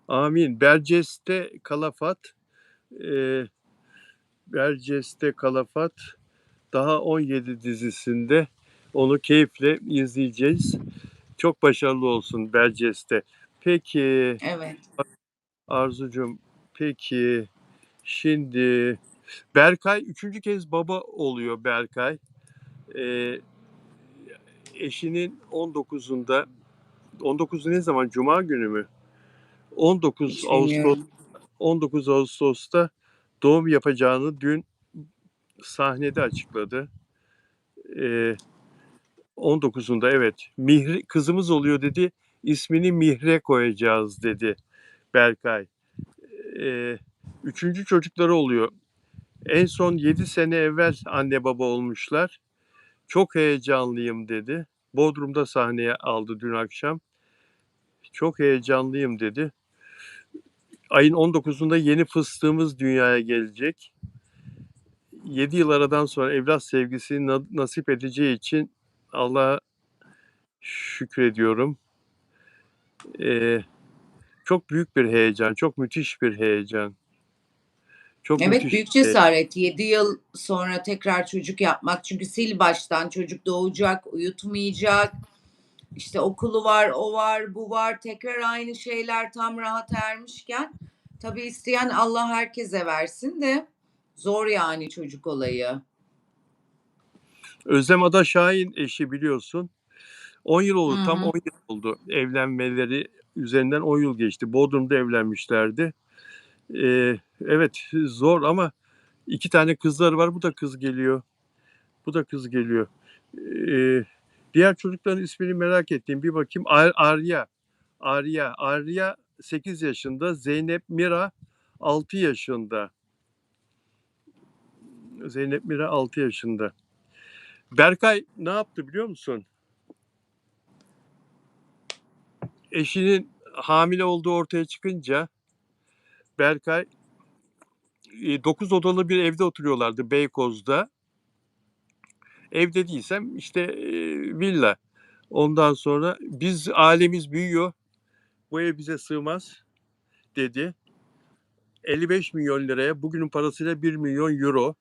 Amin. Berceste Kalafat daha 17 dizisinde onu keyifle izleyeceğiz. Çok başarılı olsun Berceste. Peki Evet. Arzucuğum, peki şimdi Berkay 3. kez baba oluyor Berkay. Eşinin 19'u ne zaman? Cuma günü mü? 19 Hiç Ağustos bilmiyorum. 19 Ağustos'ta doğum yapacağını dün sahnede açıkladı. 19'unda evet. Kızımız oluyor dedi. İsmini Mihre koyacağız dedi Berkay. Üçüncü çocukları oluyor. En son 7 sene evvel anne baba olmuşlar. Çok heyecanlıyım dedi. Bodrum'da sahneye aldı dün akşam. Çok heyecanlıyım dedi. Ayın 19'unda yeni fıstığımız dünyaya gelecek. 7 yıl aradan sonra evlat sevgisini nasip edeceği için Allah'a şükrediyorum. Çok büyük bir heyecan, çok müthiş bir heyecan. Çok Evet, müthiş büyük bir heyecan. cesaret. 7 yıl sonra tekrar çocuk yapmak. Çünkü sil baştan çocuk doğacak, uyutmayacak. İşte okulu var, o var, bu var. Tekrar aynı şeyler tam rahat ermişken. Tabii isteyen Allah herkese versin de zor yani çocuk olayı. Özlem Ada Şahin eşi biliyorsun. 10 yıl Hı oldu, tam hı. 10 yıl oldu. Evlenmeleri üzerinden 10 yıl geçti. Bodrum'da evlenmişlerdi. Evet, zor ama 2 tane kızları var. Bu da kız geliyor. Bu da kız geliyor. Diğer çocukların ismini merak ettiğim bir bakayım. Arya 8 yaşında. Zeynep Mira 6 yaşında. Zeynep Mira 6 yaşında. Berkay ne yaptı biliyor musun? Eşinin hamile olduğu ortaya çıkınca Berkay 9 odalı bir evde oturuyorlardı Beykoz'da. Evde değilsem işte villa. Ondan sonra ailemiz büyüyor. Bu ev bize sığmaz dedi. 55 milyon liraya bugünün parasıyla 1 milyon euro.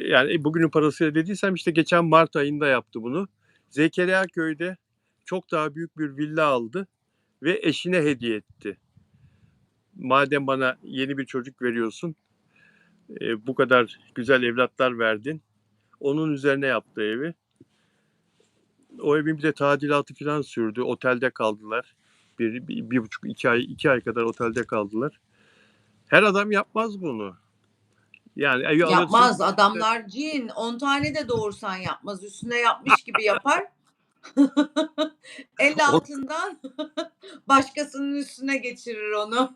Yani bugünün parasıyla dediysem işte geçen Mart ayında yaptı bunu. Zekeriya Köy'de çok daha büyük bir villa aldı ve eşine hediye etti. Madem bana yeni bir çocuk veriyorsun, bu kadar güzel evlatlar verdin. Onun üzerine yaptı evi. O evin bir de tadilatı falan sürdü. Otelde kaldılar. Bir buçuk, 2 ay kadar otelde kaldılar. Her adam yapmaz bunu. Yani evi alırsın. Yapmaz adamlar cin. 10 tane de doğursan yapmaz. Üstüne yapmış gibi yapar. El altından başkasının üstüne geçirir onu.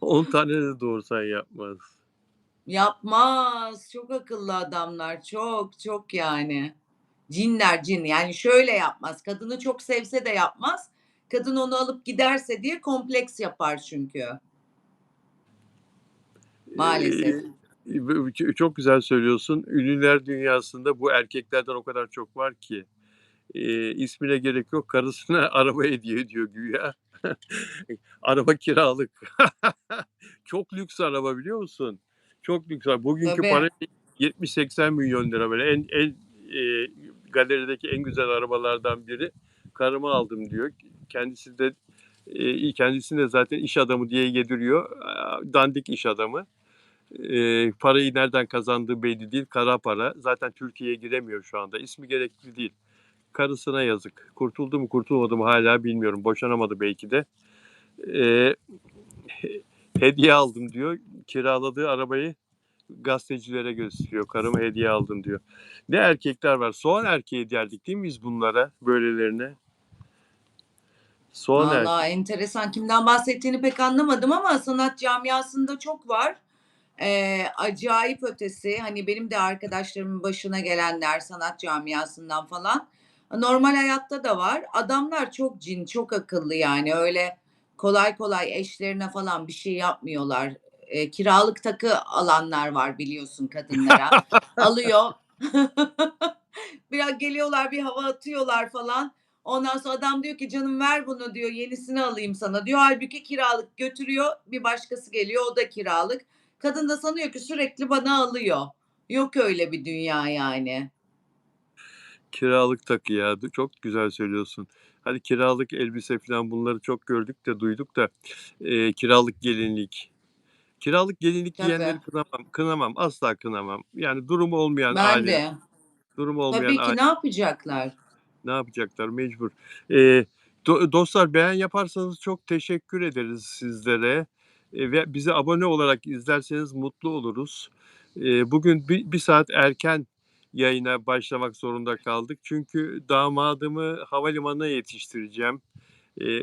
10 tane de doğursan yapmaz. Yapmaz. Çok akıllı adamlar. Çok çok yani. Cinler cin. Yani şöyle yapmaz. Kadını çok sevse de yapmaz. Kadın onu alıp giderse diye kompleks yapar çünkü. Maalesef. Çok güzel söylüyorsun. Ünlüler dünyasında bu erkeklerden o kadar çok var ki. İsmine gerek yok. Karısına araba hediye ediyor güya. Araba kiralık. Çok lüks araba biliyor musun? Çok lüks araba. Bugünkü Tabii. para 70-80 milyon lira böyle. Galerideki en güzel arabalardan biri. Karıma aldım diyor. Kendisini de zaten iş adamı diye yediriyor. Dandik iş adamı. Parayı nereden kazandığı belli değil. Kara para. Zaten Türkiye'ye giremiyor şu anda. İsmi gerekli değil. Karısına yazık. Kurtuldu mu kurtulmadı mı hala bilmiyorum. Boşanamadı belki de. Ee, Hediye aldım diyor. Kiraladığı arabayı gazetecilere gösteriyor. Karıma hediye aldım diyor. Ne erkekler var. Soğan erkeği derdik değil mi biz bunlara? Böylelerine. Soğan erkeği. Vallahi enteresan. Kimden bahsettiğini pek anlamadım ama sanat camiasında çok var. Acayip ötesi, hani, benim de arkadaşlarımın başına gelenler sanat camiasından falan. Normal hayatta da var. Adamlar çok cin, çok akıllı yani. Öyle kolay kolay eşlerine falan bir şey yapmıyorlar. Kiralık takı alanlar var biliyorsun kadınlara. Alıyor. Biraz geliyorlar, bir hava atıyorlar falan. Ondan sonra adam diyor ki canım ver bunu diyor, yenisini alayım sana diyor. Halbuki kiralık götürüyor, bir başkası geliyor, o da kiralık. Kadın da sanıyor ki sürekli bana alıyor. Yok öyle bir dünya yani. Kiralık takı ya. Çok güzel söylüyorsun. Hadi kiralık elbise falan bunları çok gördük de duyduk da kiralık gelinlik. Kiralık gelinlik Tabii. giyenleri kınamam, kınamam, asla kınamam. Yani Ben de. durumu olmayan Tabii ki aile ne yapacaklar? ne yapacaklar mecbur. Dostlar beğen yaparsanız çok teşekkür ederiz sizlere ve bize abone olarak izlerseniz mutlu oluruz. Bugün bir saat erken yayına başlamak zorunda kaldık. Çünkü damadımı havalimanına yetiştireceğim.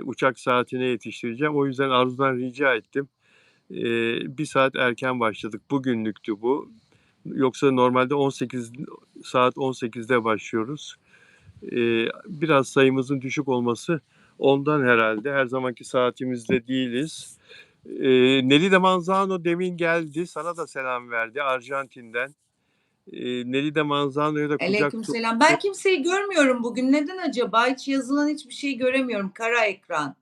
Uçak saatine yetiştireceğim. O yüzden Arzu'dan rica ettim. 1 saat erken başladık. Bugünlüktü bu. Yoksa normalde saat 18'de başlıyoruz. Biraz sayımızın düşük olması ondan herhalde. Her zamanki saatimizde değiliz. Nelly de Manzano demin geldi. Sana da selam verdi Arjantin'den. Nelly de Manzano'ya da kucak Aleykümselam. dolusu. Ben kimseyi görmüyorum bugün. Neden acaba? Hiç yazılan hiçbir şey göremiyorum. Kara ekran.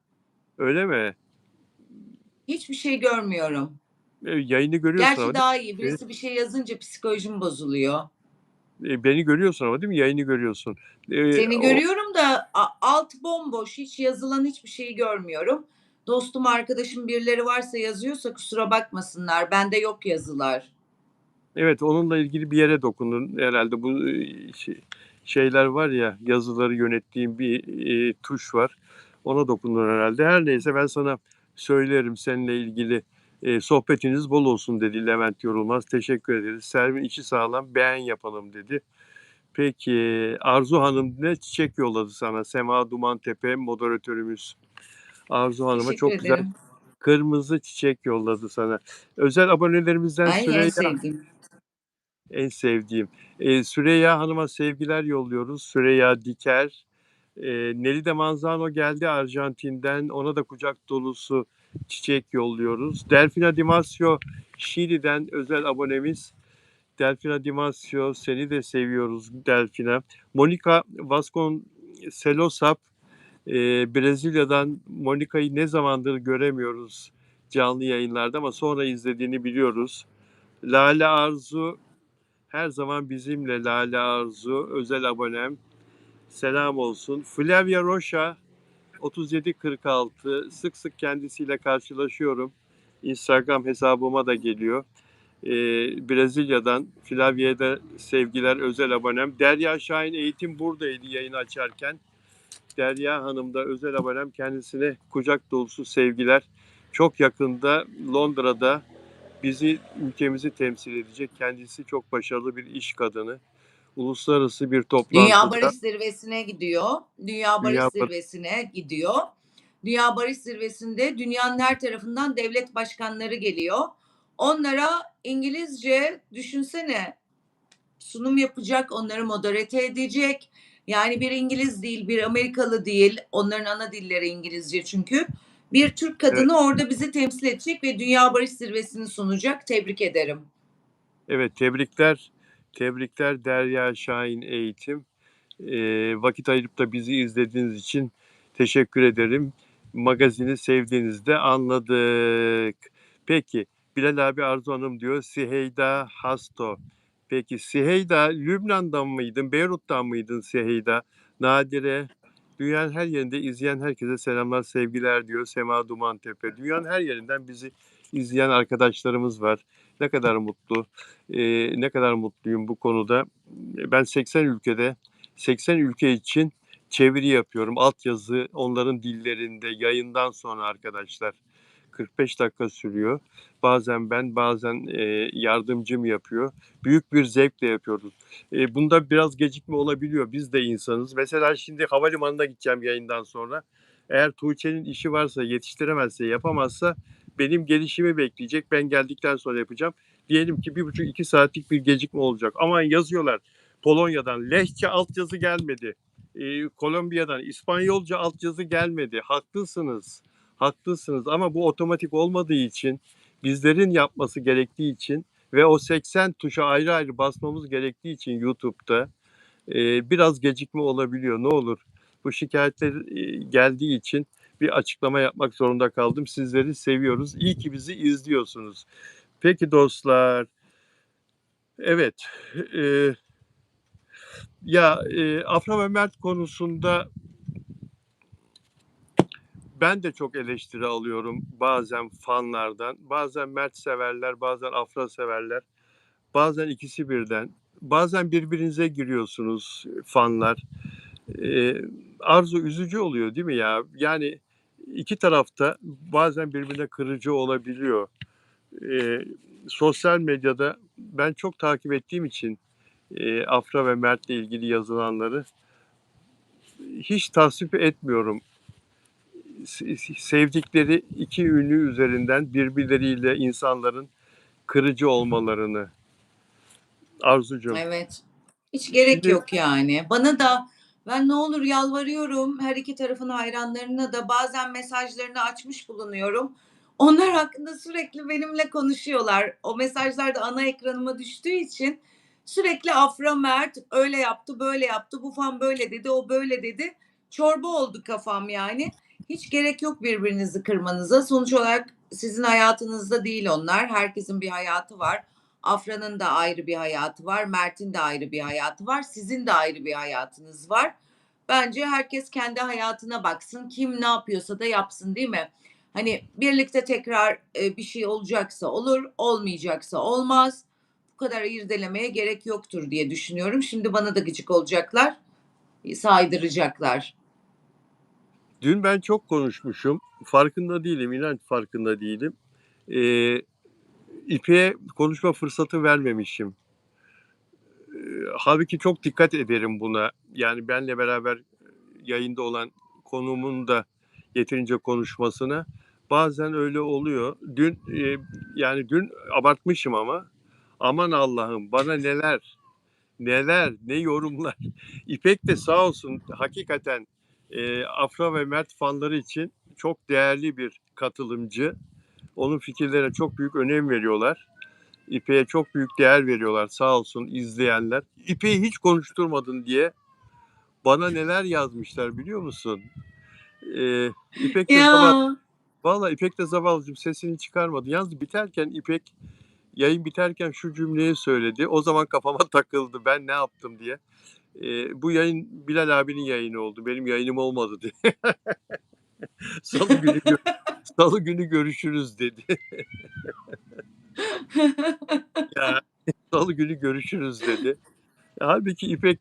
Öyle mi? Hiçbir şey görmüyorum. Yayını görüyorsun Gerçi ama değil daha iyi. mi? Birisi bir şey yazınca psikolojim bozuluyor. Beni görüyorsun ama değil mi? Yayını görüyorsun. Seni görüyorum da alt bomboş. Hiç yazılan hiçbir şeyi görmüyorum. Dostum, arkadaşım birileri varsa yazıyorsa kusura bakmasınlar. Bende yok yazılar. Evet, onunla ilgili bir yere dokundun herhalde. Bu şeyler var ya, yazıları yönettiğim bir tuş var. Ona dokundun herhalde. Her neyse ben sana söylerim seninle ilgili. Sohbetiniz bol olsun dedi Levent Yorulmaz. Teşekkür ederiz. Servin içi sağlam, beğen yapalım dedi. Peki Arzu Hanım ne çiçek yolladı sana? Sema Dumantepe moderatörümüz. Arzu Hanım'a Teşekkür çok güzel ederim. kırmızı çiçek yolladı sana. Özel abonelerimizden Ay en Süreyya sevdiğim. en sevdiğim. Süreyya Hanım'a sevgiler yolluyoruz. Süreyya Diker. Nelly Manzano geldi Arjantin'den. Ona da kucak dolusu çiçek yolluyoruz. Delfina Dimasio Şili'den özel abonemiz. Delfina Dimasio seni de seviyoruz Delfina. Monica Vasconcelosap Brezilya'dan Monica'yı ne zamandır göremiyoruz canlı yayınlarda ama sonra izlediğini biliyoruz. Lale Arzu her zaman bizimle Lale Arzu, özel abonem. Selam olsun. Flavia Rocha 3746 sık sık kendisiyle karşılaşıyorum. Instagram hesabıma da geliyor. Brezilya'dan Flavia'ya da sevgiler özel abonem. Derya Şahin eğitim buradaydı yayını açarken. Derya Hanım da özel abonem kendisine kucak dolusu sevgiler. Çok yakında Londra'da ülkemizi temsil edecek. Kendisi çok başarılı bir iş kadını. Uluslararası bir Dünya toplantıda Barış Zirvesi'ne gidiyor. Dünya Barış Dünya Bar- Zirvesi'ne gidiyor. Dünya Barış Zirvesi'nde dünyanın her tarafından devlet başkanları geliyor. Onlara İngilizce düşünsene sunum yapacak, onları moderate edecek. Yani bir İngiliz değil, bir Amerikalı değil. Onların ana dilleri İngilizce çünkü. Bir Türk Evet, kadını orada bizi temsil edecek ve Dünya Barış Zirvesi'ni sunacak. Tebrik ederim. evet, tebrikler. Tebrikler Derya Şahin Eğitim. Vakit ayırıp da bizi izlediğiniz için teşekkür ederim. Magazini sevdiğinizde anladık. Peki, Bilal abi Arzu Hanım diyor Siheyda Hasto. Peki Siheyda Lübnan'dan mıydın, Beyrut'tan mıydın Siheyda? Nadire, dünyanın her yerinde izleyen herkese selamlar, sevgiler diyor Sema Dumantepe. Dünyanın her yerinden bizi izleyen arkadaşlarımız var. Ne kadar mutlu, ne kadar mutluyum bu konuda. Ben 80 ülke için çeviri yapıyorum. Altyazı onların dillerinde yayından sonra arkadaşlar. 45 dakika sürüyor. Bazen ben, bazen yardımcım yapıyor. Büyük bir zevkle yapıyoruz. Bunda biraz gecikme olabiliyor. Biz de insanız. Mesela şimdi havalimanına gideceğim yayından sonra. Eğer Tuğçe'nin işi varsa, yetiştiremezse, yapamazsa benim gelişimi bekleyecek. Ben geldikten sonra yapacağım. Diyelim ki 1,5-2 saatlik bir gecikme olacak. Ama yazıyorlar Polonya'dan lehçe altyazı gelmedi. Kolombiya'dan İspanyolca altyazı gelmedi. Haklısınız. Haklısınız ama bu otomatik olmadığı için bizlerin yapması gerektiği için ve o 80 tuşa ayrı ayrı basmamız gerektiği için YouTube'da biraz gecikme olabiliyor. Ne olur bu şikayetler geldiği için bir açıklama yapmak zorunda kaldım. Sizleri seviyoruz. İyi ki bizi izliyorsunuz. Peki dostlar. Evet. E, Afra ve Mert konusunda ben de çok eleştiri alıyorum bazen fanlardan. Bazen Mert severler, bazen Afra severler. Bazen ikisi birden. Bazen birbirinize giriyorsunuz fanlar. Arzu üzücü oluyor değil mi ya? Yani iki tarafta bazen birbirine kırıcı olabiliyor. Ee, Sosyal medyada ben çok takip ettiğim için Afra ve Mert'le ilgili yazılanları hiç tasvip etmiyorum. Sevdikleri iki ünlü üzerinden birbirleriyle insanların kırıcı olmalarını. Arzucuğum. Evet. Hiç gerek Şimdi yok yani. Bana da ben ne olur yalvarıyorum her iki tarafın hayranlarına da bazen mesajlarını açmış bulunuyorum. Onlar hakkında sürekli benimle konuşuyorlar. O mesajlar da ana ekranıma düştüğü için sürekli Afra Mert öyle yaptı, böyle yaptı, bu fan böyle dedi, o böyle dedi. Çorba oldu kafam yani. Hiç gerek yok birbirinizi kırmanıza. Sonuç olarak sizin hayatınızda değil onlar. Herkesin bir hayatı var. Afra'nın da ayrı bir hayatı var, Mert'in de ayrı bir hayatı var, sizin de ayrı bir hayatınız var. Bence herkes kendi hayatına baksın. Kim ne yapıyorsa da yapsın, değil mi? Hani birlikte tekrar bir şey olacaksa olur, olmayacaksa olmaz. Bu kadar irdelemeye gerek yoktur diye düşünüyorum. Şimdi bana da gıcık olacaklar, saydıracaklar. dün ben çok konuşmuşum. Farkında değilim, inan farkında değilim. Ee, İpek'e konuşma fırsatı vermemişim. Halbuki çok dikkat ederim buna. Yani benle beraber yayında olan konumun da yeterince konuşmasına. Bazen öyle oluyor. Dün abartmışım ama aman Allah'ım bana neler, ne yorumlar. İpek de sağ olsun hakikaten Afra ve Mert fanları için çok değerli bir katılımcı. Onun fikirlerine çok büyük önem veriyorlar. İpek'e çok büyük değer veriyorlar sağ olsun izleyenler. İpek'i hiç konuşturmadın diye bana neler yazmışlar biliyor musun? İpek de zavallı, Ya valla İpek de zavallıcığım sesini çıkarmadı. Yalnız yayın biterken şu cümleyi söyledi. O zaman kafama takıldı ben ne yaptım diye. Bu yayın Bilal abinin yayını oldu. Benim yayınım olmadı diye. Salı günü Salı günü görüşürüz dedi. Ya Salı günü görüşürüz dedi. Halbuki İpek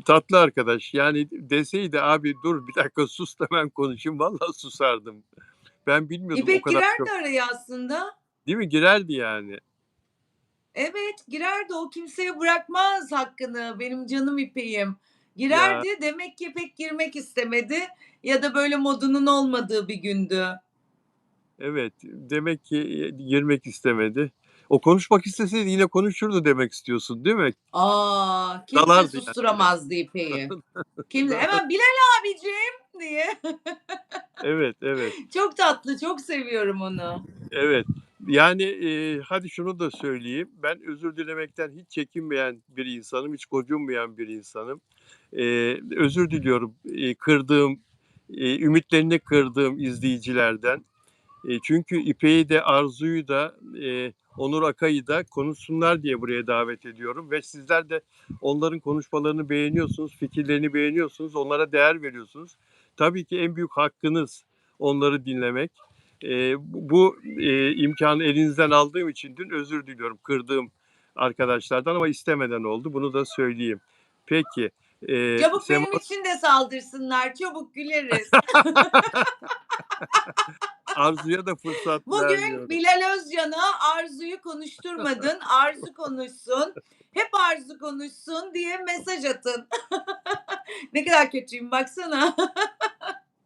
tatlı arkadaş. Yani deseydi abi dur bir dakika sus da ben konuşayım. Vallahi susardım. Ben bilmiyordum o İpek kadar çok. girerdi araya aslında. Değil mi? Girerdi yani. Evet, girerdi. O kimseye bırakmaz hakkını. Benim canım İpek'im. Ya Girerdi. Demek ki İpek girmek istemedi ya da böyle modunun olmadığı bir gündü. evet demek ki girmek istemedi. O konuşmak isteseydi yine konuşurdu demek istiyorsun, değil mi? Kimse Dalardı yani yine. susturamazdı İpek'i. Kimse Dalar. hemen Bilal abicim diye. Evet, evet, Çok tatlı, çok seviyorum onu. evet. Yani, hadi şunu da söyleyeyim. Ben özür dilemekten hiç çekinmeyen bir insanım, hiç gocunmayan bir insanım. Özür diliyorum, kırdığım, ümitlerini kırdığım izleyicilerden. Çünkü İpek'i de Arzu'yu da Onur Akay'ı da konuşsunlar diye buraya davet ediyorum ve sizler de onların konuşmalarını beğeniyorsunuz, fikirlerini beğeniyorsunuz, onlara değer veriyorsunuz. Tabii ki en büyük hakkınız onları dinlemek. Bu imkanı elinizden aldığım için dün özür diliyorum kırdığım arkadaşlardan ama istemeden oldu. Bunu da söyleyeyim. Peki, Çabuk Sema benim için de saldırsınlar, çabuk güleriz. Arzu'ya da fırsat Bugün vermiyorum. Bilal Özcan'a Arzu'yu konuşturmadın, Arzu konuşsun, hep Arzu konuşsun diye mesaj atın. Ne kadar kötüyüm baksana.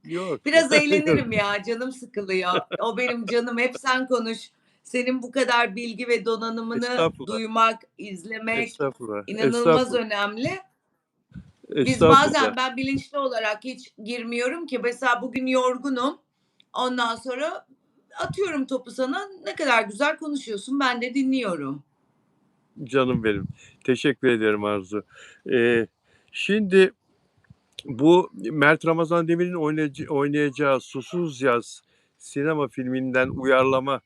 Yok. Biraz Yok. eğlenirim ya, canım sıkılıyor. O benim canım, hep sen konuş. Senin bu kadar bilgi ve donanımını Estağfurullah. duymak, izlemek Estağfurullah. inanılmaz Estağfurullah. önemli. Biz Estağfurullah. bazen, ben bilinçli olarak hiç girmiyorum ki. Mesela bugün yorgunum. Ondan sonra atıyorum topu sana. Ne kadar güzel konuşuyorsun. Ben de dinliyorum. Canım benim. Teşekkür ederim Arzu. Şimdi bu Mert Ramazan Demir'in oynayacağı Susuz Yaz sinema filminden uyarlama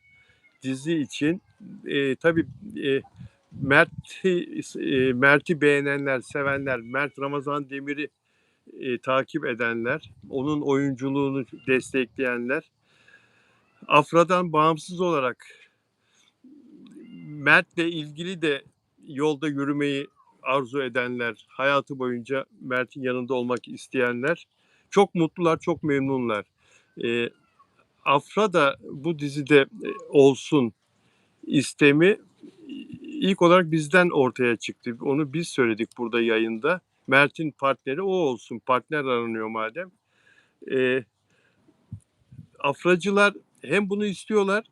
dizi için tabii e, Mert'i beğenenler, sevenler, Mert Ramazan Demir'i takip edenler, onun oyunculuğunu destekleyenler, Afra'dan bağımsız olarak Mert'le ilgili de yolda yürümeyi arzu edenler, hayatı boyunca Mert'in yanında olmak isteyenler çok mutlular, çok memnunlar. Eee, Afra da bu dizide olsun istemi ilk olarak bizden ortaya çıktı. Onu biz söyledik burada yayında. Mert'in partneri o olsun. Partner aranıyor madem. Eee Afracılar hem bunu istiyorlar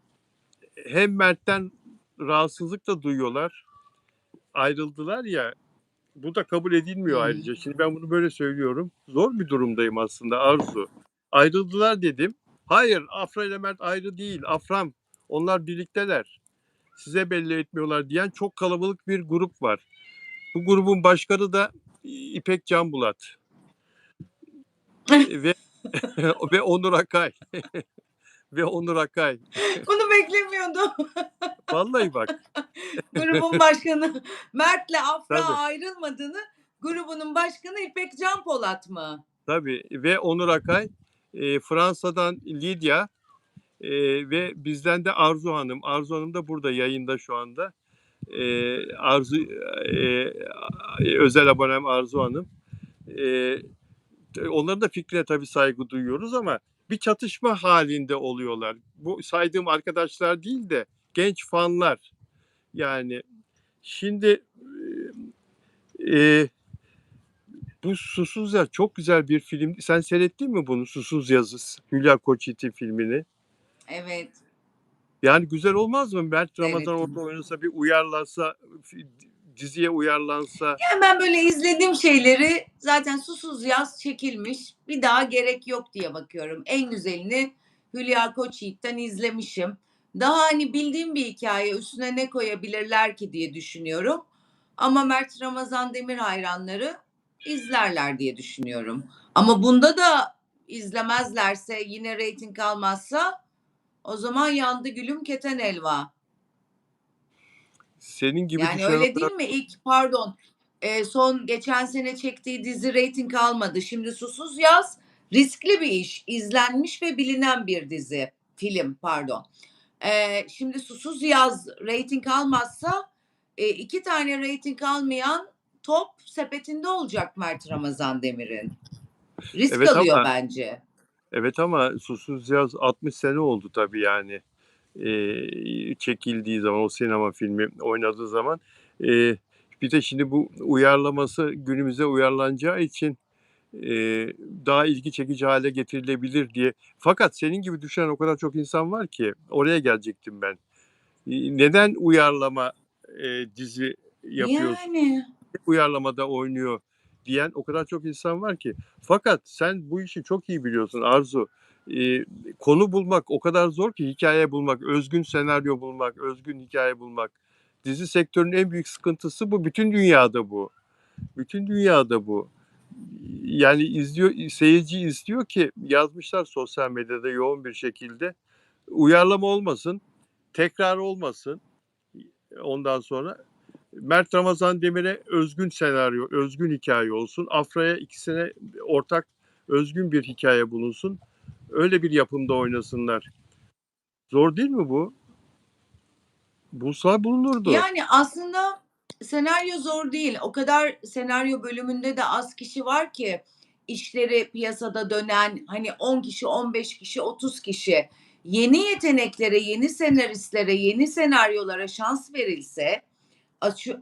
hem Mert'ten rahatsızlık da duyuyorlar. Ayrıldılar ya, bu da kabul edilmiyor Hmm. ayrıca. Şimdi ben bunu böyle söylüyorum. Zor bir durumdayım aslında Arzu. Ayrıldılar dedim. Hayır, Afra ile Mert ayrı değil. Afram, onlar birlikteler. Size belli etmiyorlar diyen çok kalabalık bir grup var. Bu grubun başkanı da İpek Canbulat ve ve Onur Akay ve Onur Akay. Bunu beklemiyordum. Vallahi bak. Grubun başkanı Mert'le Afra Tabii. ayrılmadığını, grubunun başkanı İpek Can Polat mı? Tabii ve Onur Akay, Fransa'dan Lidya ve bizden de Arzu Hanım. Arzu Hanım da burada yayında şu anda. Arzu özel abonem Arzu Hanım. Eee, Onların da fikrine tabii saygı duyuyoruz ama bir çatışma halinde oluyorlar. Bu saydığım arkadaşlar değil de genç fanlar. Yani şimdi eee bu Susuz Yaz çok güzel bir film. Sen seyrettin mi bunu Susuz Yazı? Hülya Koçyiğit'in filmini. Evet, Yani güzel olmaz mı? Mert Ramazan orada seyrettim. oynasa bir uyarlansa, diziye uyarlansa. Yani ben böyle izlediğim şeyleri zaten Susuz Yaz çekilmiş. Bir daha gerek yok diye bakıyorum. En güzelini Hülya Koçyiğit'ten izlemişim. Daha hani bildiğim bir hikaye, üstüne ne koyabilirler ki diye düşünüyorum. Ama Mert Ramazan Demir hayranları izlerler diye düşünüyorum. Ama bunda da izlemezlerse, yine reyting almazsa, o zaman yandı gülüm keten elva. Senin gibi Yani düşünen o öyle kadar değil mi? Pardon, son geçen sene çektiği dizi reyting almadı. Şimdi Susuz Yaz riskli bir iş. İzlenmiş ve bilinen bir dizi. Film pardon. Şimdi Susuz Yaz reyting almazsa, 2 tane reyting almayan top sepetinde olacak Mert Ramazan Demir'in. Risk evet alıyor ama bence. evet ama Susuz Yaz 60 sene oldu tabii yani. Çekildiği zaman o sinema filmi oynadığı zaman. Eee, Bir de şimdi bu uyarlaması günümüze uyarlanacağı için daha ilgi çekici hale getirilebilir diye. Fakat senin gibi düşünen o kadar çok insan var ki oraya gelecektim ben. Neden uyarlama dizi yapıyorsun? Yani. Uyarlamada oynuyor diyen o kadar çok insan var ki. Fakat sen bu işi çok iyi biliyorsun Arzu. Konu bulmak o kadar zor ki, hikaye bulmak, özgün senaryo bulmak, özgün hikaye bulmak. Dizi sektörünün en büyük sıkıntısı bu. Bütün dünyada bu. Bütün dünyada bu. Yani seyirci istiyor ki, yazmışlar sosyal medyada yoğun bir şekilde. Uyarlama olmasın, tekrar olmasın. Ondan sonra Mert Ramazan Demir'e özgün senaryo, özgün hikaye olsun. Afra'ya ikisine ortak özgün bir hikaye bulunsun. Öyle bir yapımda oynasınlar. Zor değil mi bu? Bulsa bulunurdu. Yani aslında senaryo zor değil. O kadar senaryo bölümünde de az kişi var ki işleri piyasada dönen hani 10 kişi, 15 kişi, 30 kişi. Yeni yeteneklere, yeni senaristlere, yeni senaryolara şans verilse,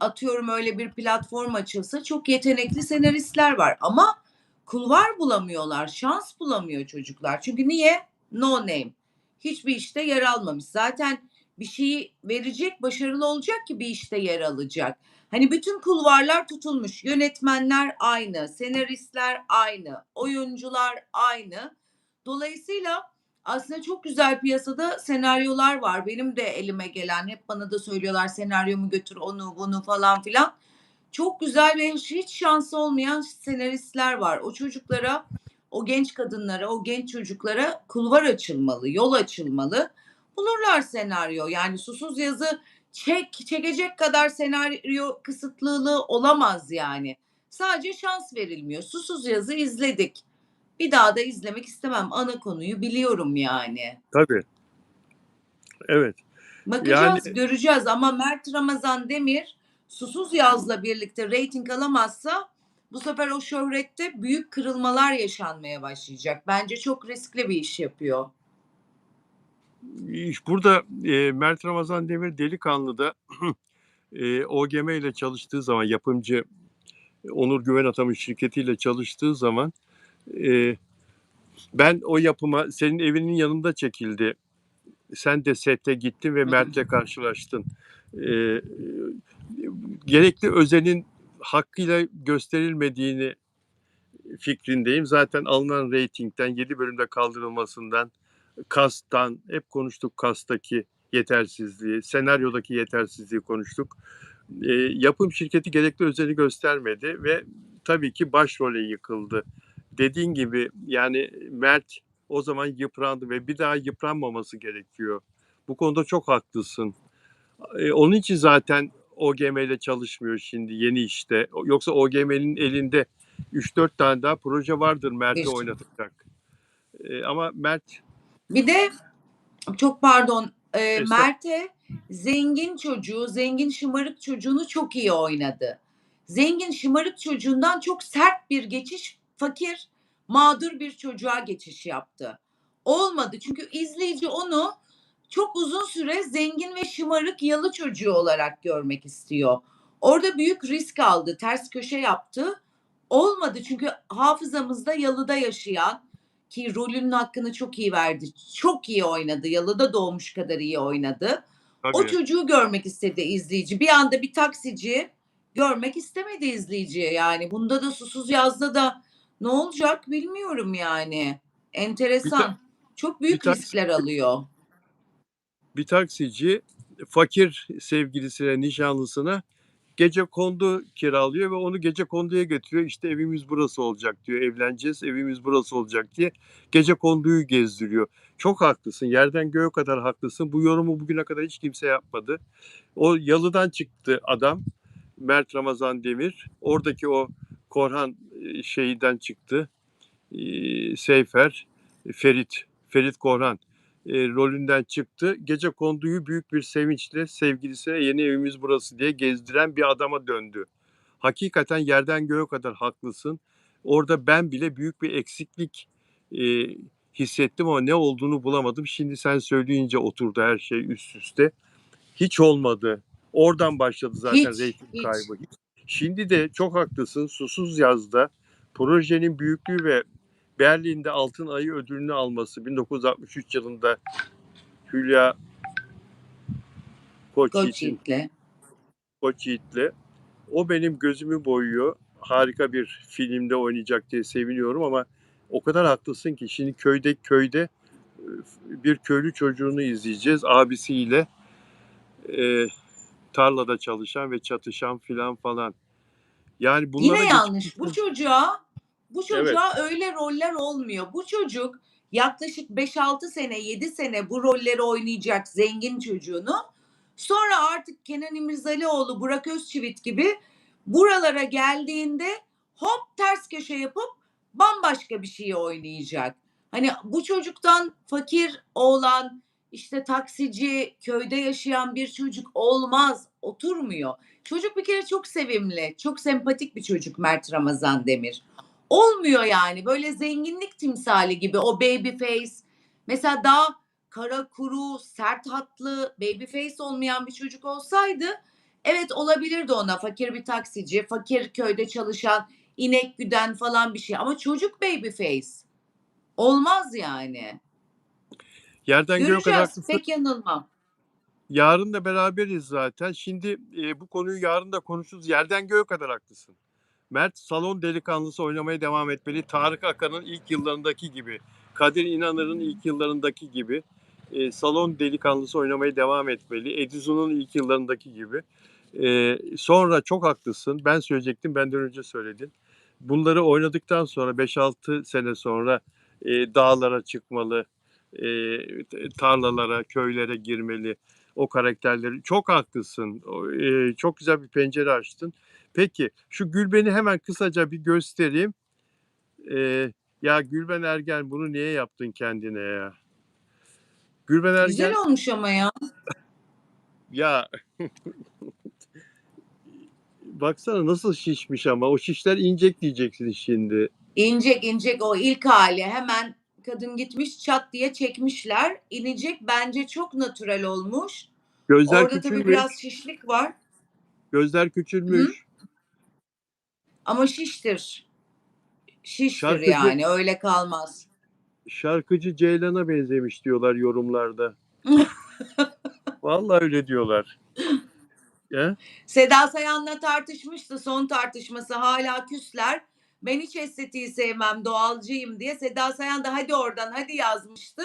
atıyorum öyle bir platform açılsa çok yetenekli senaristler var ama kulvar bulamıyorlar, şans bulamıyor çocuklar. Çünkü niye? No name. Hiçbir işte yer almamış. Zaten bir şeyi verecek, başarılı olacak ki bir işte yer alacak. Hani bütün kulvarlar tutulmuş. Yönetmenler aynı, senaristler aynı, oyuncular aynı. Dolayısıyla aslında çok güzel piyasada senaryolar var. Benim de elime gelen, hep bana da söylüyorlar senaryomu götür, onu bunu falan filan. Çok güzel ve hiç şansı olmayan senaristler var. O çocuklara, o genç kadınlara, o genç çocuklara kulvar açılmalı, yol açılmalı. Bulurlar senaryo. Yani Susuz Yazı çekecek kadar senaryo kısıtlılığı olamaz yani. Sadece şans verilmiyor. Susuz Yazı izledik. Bir daha da izlemek istemem. Ana konuyu biliyorum yani. Tabii. Evet. Yani Bakacağız, göreceğiz ama Mert Ramazan Demir Susuz Yaz'la birlikte reyting alamazsa bu sefer o şöhrette büyük kırılmalar yaşanmaya başlayacak. Bence çok riskli bir iş yapıyor. burada Mert Ramazan Demir Delikanlı'da OGM ile çalıştığı zaman, yapımcı Onur Güven Atamış şirketiyle çalıştığı zaman, ben o yapıma senin evinin yanında çekildi. Sen de sete gittin ve Mert'le karşılaştın. Ee, Gerekli özenin hakkıyla gösterilmediğini fikrindeyim. Zaten alınan reytingden, 7 bölümde kaldırılmasından, kasttan, hep konuştuk, kastaki yetersizliği, senaryodaki yetersizliği konuştuk. Yapım şirketi gerekli özeni göstermedi ve tabii ki başrole yıkıldı. Dediğin gibi yani Mert o zaman yıprandı ve bir daha yıpranmaması gerekiyor. Bu konuda çok haklısın. Onun için zaten OGM ile çalışmıyor şimdi yeni işte. Yoksa OGM'nin elinde 3-4 tane daha proje vardır Mert'i Bir, oynatacak. Ama Mert bir de çok pardon, Estağfurullah. Mert'e zengin çocuğu, zengin şımarık çocuğunu çok iyi oynadı. Zengin şımarık çocuğundan çok sert bir geçiş, fakir, mağdur bir çocuğa geçiş yaptı. Olmadı çünkü izleyici onu çok uzun süre zengin ve şımarık yalı çocuğu olarak görmek istiyor. Orada büyük risk aldı, ters köşe yaptı. Olmadı çünkü hafızamızda yalıda yaşayan, ki rolünün hakkını çok iyi verdi. Çok iyi oynadı. Yalıda doğmuş kadar iyi oynadı. O Tabii. çocuğu görmek istedi izleyici. Bir anda bir taksici görmek istemedi izleyiciye yani. Bunda da Susuz Yaz'da da ne olacak bilmiyorum yani. Bir, ta- Enteresan. Çok bir, büyük taksi, riskler alıyor. bir taksici fakir sevgilisine, nişanlısına gecekondu kiralıyor ve onu gecekonduya götürüyor. İşte evimiz burası olacak diyor. Evleneceğiz, evimiz burası olacak diye gecekonduyu gezdiriyor. Çok haklısın. Yerden göğe kadar haklısın. Bu yorumu bugüne kadar hiç kimse yapmadı. O yalıdan çıktı adam. Mert Ramazan Demir. Oradaki o Korhan şeyden çıktı. Seyfer, Ferit Korhan rolünden çıktı. Gecekonduyu büyük bir sevinçle sevgilisine yeni evimiz burası diye gezdiren bir adama döndü. Hakikaten yerden göğe kadar haklısın. Orada ben bile büyük bir eksiklik e, hissettim ama ne olduğunu bulamadım. Şimdi sen söyleyince oturdu her şey üst üste. Hiç olmadı. Oradan başladı zaten Hiç, reyting hiç. kaybı. Şimdi de çok haklısın. Susuz Yaz'da projenin büyüklüğü ve Berlin'de Altın Ayı ödülünü alması 1963 yılında Hülya Koç Koç Yiğit'in Yiğit'le. Koç Yiğit'le. O benim gözümü boyuyor. Harika bir filmde oynayacak diye seviniyorum ama o kadar haklısın ki şimdi köyde bir köylü çocuğunu izleyeceğiz abisiyle e, tarlada çalışan ve çatışan filan falan. Yani bunlara Yine geçip yanlış. Bu evet, çocuğa öyle roller olmuyor. Bu çocuk yaklaşık 5-6 sene, 7 sene bu rolleri oynayacak zengin çocuğunu. Sonra artık Kenan İmirzalıoğlu, Burak Özçivit gibi buralara geldiğinde hop ters köşe yapıp bambaşka bir şey oynayacak. Hani bu çocuktan fakir oğlan, işte taksici, köyde yaşayan bir çocuk olmaz, oturmuyor. Çocuk bir kere çok sevimli, çok sempatik bir çocuk Mert Ramazan Demir. Olmuyor yani böyle zenginlik timsali gibi o baby face. Mesela daha kara kuru, sert hatlı, baby face olmayan bir çocuk olsaydı evet olabilirdi ona fakir bir taksici, fakir köyde çalışan, inek güden falan bir şey. Ama çocuk baby face. Olmaz yani. yerden göğe kadar Göreceğiz. haklısın. Pek yanılmam. Yarın da beraberiz zaten. Şimdi bu konuyu yarın da konuşuruz. Yerden göğe kadar haklısın. Mert salon delikanlısı oynamaya devam etmeli. Tarık Akan'ın ilk yıllarındaki gibi, Kadir İnanır'ın ilk yıllarındaki gibi salon delikanlısı oynamaya devam etmeli. Edison'un ilk yıllarındaki gibi. Sonra çok haklısın. Ben söyleyecektim, benden önce söyledin. Bunları oynadıktan sonra 5-6 sene sonra dağlara çıkmalı, e, tarlalara, köylere girmeli. O karakterleri. Çok haklısın. Çok güzel bir pencere açtın. Peki şu Gülben'i hemen kısaca bir göstereyim. Ya Gülben Ergen bunu niye yaptın kendine ya? Gülben Güzel Ergen olmuş ama ya. ya baksana nasıl şişmiş ama o şişler inecek diyeceksin şimdi. İnecek inecek o ilk hali hemen kadın gitmiş çat diye çekmişler. İnecek bence çok natürel olmuş. Gözler Orada tabii küçülmüş. biraz şişlik var. Gözler Hı? küçülmüş. Ama şiştir. Şiştir Şarkıcı yani öyle kalmaz. şarkıcı Ceylan'a benzemiş diyorlar yorumlarda. Vallahi öyle diyorlar. Ya? Seda Sayan'la tartışmıştı son tartışması hala küsler. Ben hiç estetiği sevmem doğalcıyım diye. Seda Sayan da hadi oradan hadi yazmıştı.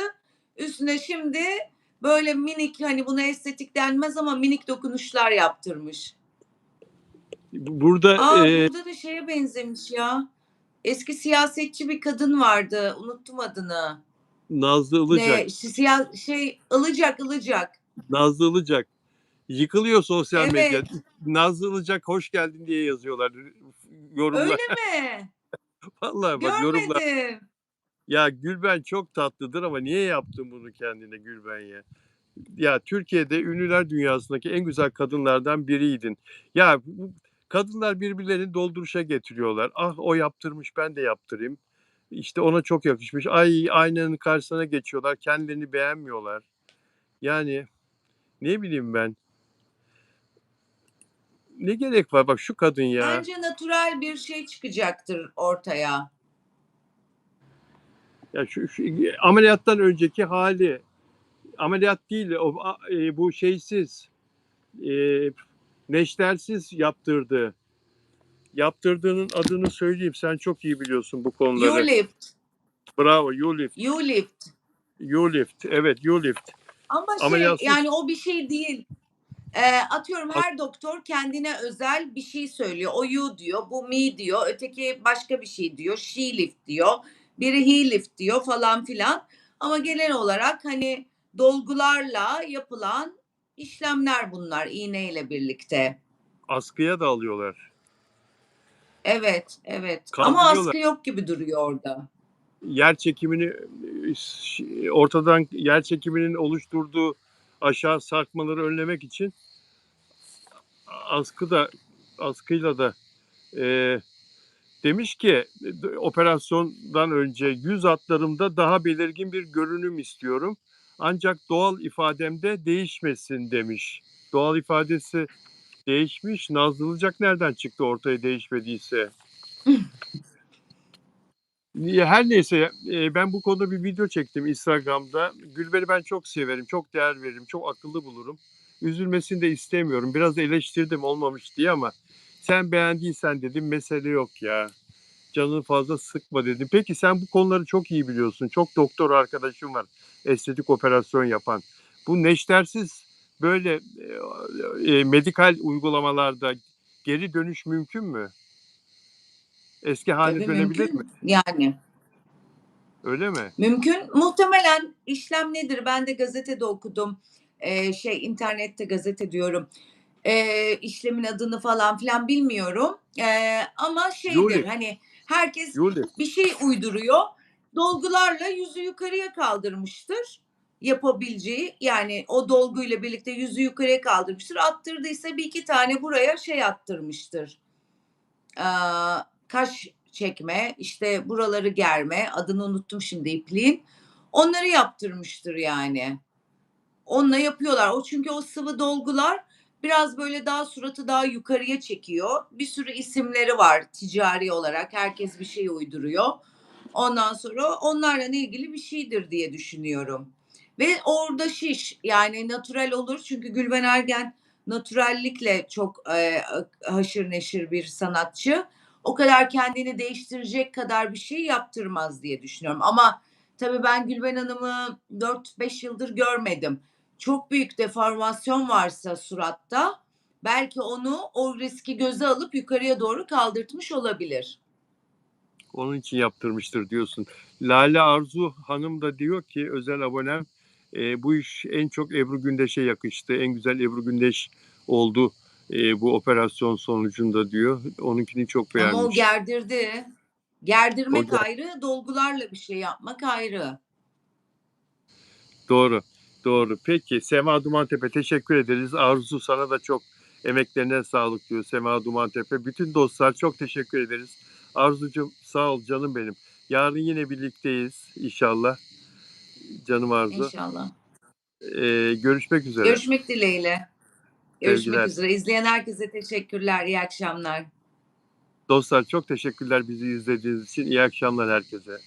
Üstüne şimdi böyle minik hani buna estetik denmez ama minik dokunuşlar yaptırmış. Burada Burada da şeye benzemiş ya. Eski siyasetçi bir kadın vardı. Unuttum adını. Nazlı Ilıcak. Ne şey Ilıcak. Nazlı Ilıcak. Yıkılıyor sosyal medya. Evet. Nazlı Ilıcak hoş geldin diye yazıyorlar yorumlar. Öyle mi? Vallahi bak yorumlar. Görmedim. Ya Gülben çok tatlıdır ama niye yaptın bunu kendine Gülben ya? Ya Türkiye'de ünlüler dünyasındaki en güzel kadınlardan biriydin. Ya bu kadınlar birbirlerini dolduruşa getiriyorlar. Ah o yaptırmış ben de yaptırayım. İşte ona çok yakışmış. Ay aynanın karşısına geçiyorlar. Kendilerini beğenmiyorlar. Yani ne bileyim ben. Ne gerek var bak şu kadın ya. Bence natürel bir şey çıkacaktır ortaya. Ya şu ameliyattan önceki hali. Ameliyat değil bu şeysiz. E, neştersiz yaptırdı. Yaptırdığının adını söyleyeyim. Sen çok iyi biliyorsun bu konuları. Ulift. Bravo, Ulift. Ulift. Ulift. Evet, Ulift. Ama şey Ameliyatsız. yani o bir şey değil. Atıyorum her doktor kendine özel bir şey söylüyor. O you diyor, bu me diyor, öteki başka bir şey diyor, she lift diyor, biri he lift diyor falan filan. Ama genel olarak hani dolgularla yapılan işlemler bunlar iğneyle birlikte. Askıya da alıyorlar. Evet, evet. Ama Kaldırıyorlar. askı yok gibi duruyor orada. Yer çekimini ortadan yer çekiminin oluşturduğu aşağı sarkmaları önlemek için askıyla da e, demiş ki operasyondan önce yüz hatlarımda daha belirgin bir görünüm istiyorum. Ancak doğal ifademde değişmesin demiş. Doğal ifadesi değişmiş. Nazlıcak nereden çıktı ortaya değişmediyse? Her neyse ben bu konuda bir video çektim Instagram'da. Gülben'i ben çok severim, çok değer veririm, çok akıllı bulurum. Üzülmesini de istemiyorum. Biraz eleştirdim olmamış diye ama sen beğendiysen dedim mesele yok ya. Canını fazla sıkma dedim. Peki sen bu konuları çok iyi biliyorsun. Çok doktor arkadaşım var estetik operasyon yapan. Bu neştersiz böyle medikal uygulamalarda geri dönüş mümkün mü? Eski haline Tabii dönebilir mi? mümkün. Yani Öyle mi? mümkün. Muhtemelen işlem nedir? Ben de gazetede okudum. İnternette gazete diyorum. İşlemin adını falan filan bilmiyorum. Ama şeydir Yuli, hani herkes Yuli. bir şey uyduruyor. Dolgularla yüzü yukarıya kaldırmıştır yapabileceği. Yani o dolguyla birlikte yüzü yukarıya kaldırmıştır. Attırdıysa bir iki tane buraya şey attırmıştır. Kaş çekme, işte buraları germe, adını unuttum şimdi ipliğin. Onları yaptırmıştır yani. Onunla yapıyorlar. O çünkü o sıvı dolgular biraz böyle daha suratı daha yukarıya çekiyor. Bir sürü isimleri var ticari olarak. Herkes bir şey uyduruyor. Ondan sonra onlarla ilgili bir şeydir diye düşünüyorum. Ve orada şiş yani natürel olur. Çünkü Gülben Ergen natürellikle çok haşır neşir bir sanatçı. O kadar kendini değiştirecek kadar bir şey yaptırmaz diye düşünüyorum. Ama tabii ben Gülben Hanım'ı 4-5 yıldır görmedim. Çok büyük deformasyon varsa suratta belki onu o riski göze alıp yukarıya doğru kaldırtmış olabilir. Onun için yaptırmıştır diyorsun. Lale Arzu Hanım da diyor ki özel abonem bu iş en çok Ebru Gündeş'e yakıştı. En güzel Ebru Gündeş oldu bu operasyon sonucunda diyor. Onunkini çok Ama o beğenmiş. gerdirdi. O Gerdirmek ayrı, dolgularla bir şey yapmak ayrı. Doğru. Doğru. Peki Sema Dumantepe teşekkür ederiz. Arzu sana da çok emeklerine sağlık diyor Sema Dumantepe. Bütün dostlar çok teşekkür ederiz. Arzucum sağ ol canım benim. Yarın yine birlikteyiz inşallah. Canım Arzu. İnşallah. Görüşmek üzere. Görüşmek dileğiyle. Görüşmek Sevgiler. üzere. İzleyen herkese teşekkürler. İyi akşamlar. Dostlar çok teşekkürler bizi izlediğiniz için. İyi akşamlar herkese.